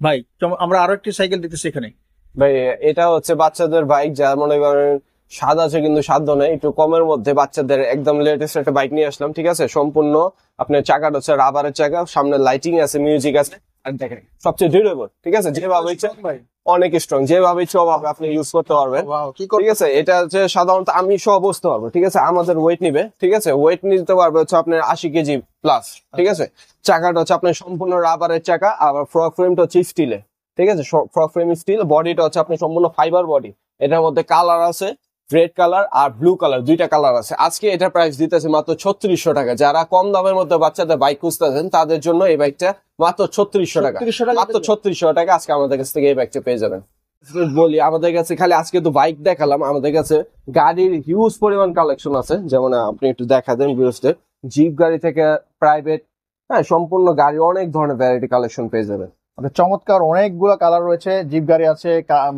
[SPEAKER 2] ভাই আমরা আরো একটি সাইকেল দেখতেছি এখানে।
[SPEAKER 1] ভাই এটা হচ্ছে বাচ্চাদের বাইক, যা মনে করেন স্বাদ আছে কিন্তু সাধ্য নেই, একটু কমের মধ্যে বাচ্চাদের একদম লেটেস্ট একটা বাইক নিয়ে আসলাম, ঠিক আছে? সম্পূর্ণ আপনার চাকাটা হচ্ছে রাবারের চাকা, সামনে লাইটিং আছে, মিউজিক আছে, আর দেখেন সবচেয়ে ডিউরেবল, ঠিক আছে? যেভাবে ইচ্ছা, অনেক স্ট্রং, যেভাবে ইচ্ছা ওভাবে আপনি ইউজ করতে পারবেন, ঠিক আছে? এটা হচ্ছে সাধারণত আমি সহ বসতে পারবো, ঠিক আছে? আমাদের ওয়েট নিবে, ঠিক আছে? ওয়েট নিতে পারবে হচ্ছে আপনার 80 কেজি প্লাস, ঠিক আছে? চাকাটা হচ্ছে আপনার সম্পূর্ণ রাবারের চাকা, আবার ফ্রক ফ্রেমটা হচ্ছে স্টিলে, ঠিক আছে? ফ্রক ফ্রেম স্টিল, বডিটা হচ্ছে আপনার সম্পূর্ণ ফাইবার বডি। এটার মধ্যে কালার আছে, রেড কালার আর ব্লু কালার, দুইটা কালার আছে। আজকে এটা প্রাইস দিতেছে মাত্র 3600 টাকা। যারা কম দামের মধ্যে বাচ্চাদের বাইক খুঁজতেছেন তাদের জন্য এই বাইকটা মাত্র 3600 টাকা।
[SPEAKER 2] 3600 টাকা,
[SPEAKER 1] মাত্র 3600 টাকা আজকে আমাদের কাছ থেকে এই বাইকটা পেয়ে যাবেন। বলি, আমাদের কাছে খালি আজকে তো বাইক দেখালাম, আমাদের কাছে গাড়ির হিউজ পরিমাণ কালেকশন আছে। যেমন আপনি একটু দেখা দেন ভিউয়ার্সদের, জিপ গাড়ি থেকে প্রাইভেট, হ্যাঁ, সম্পূর্ণ গাড়ি, অনেক ধরনের ভ্যারাইটি কালেকশন পেয়ে যাবেন।
[SPEAKER 2] চমৎকার অনেকগুলো কালার রয়েছে, জিপ গাড়ি আছে,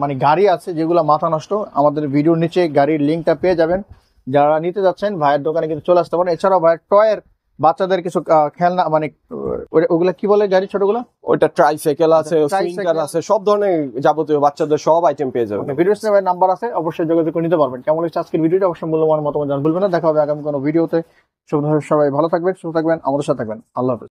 [SPEAKER 2] মানে গাড়ি আছে যেগুলো মাথা নষ্ট। আমাদের ভিডিওর নিচে গাড়ির লিঙ্কটা পেয়ে যাবেন। যারা নিতে যাচ্ছেন ভাইয়ের দোকানে কিন্তু চলে আসতে পারেন। এছাড়াও ভাইয়ের টয়ের বাচ্চাদের কিছু খেলনা, মানে ওগুলা কি বলে গাড়ি ছোটগুলো,
[SPEAKER 1] ওইটা ট্রাইসাইকেল আছে,
[SPEAKER 2] ট্রাইসাইকেল
[SPEAKER 1] সুইঙ্গার আছে, সব ধরনের যাবতীয় বাচ্চাদের সব আইটেম পেয়ে যাবেন।
[SPEAKER 2] ভিডিও স্ক্রিনে ভাইয়ের নাম্বার আছে, অবশ্যই যোগাযোগ করে নিতে পারবেন। কেমন হচ্ছে আজকের ভিডিওটা অবশ্যই মূল্যবান মতামত জানান ভুলবেন না। দেখা হবে আগামী কোনো ভিডিওতে। সবাই ভালো থাকবেন, সুস্থ থাকবেন, আমাদের সাথে থাকবেন। আল্লাহ হাফেজ।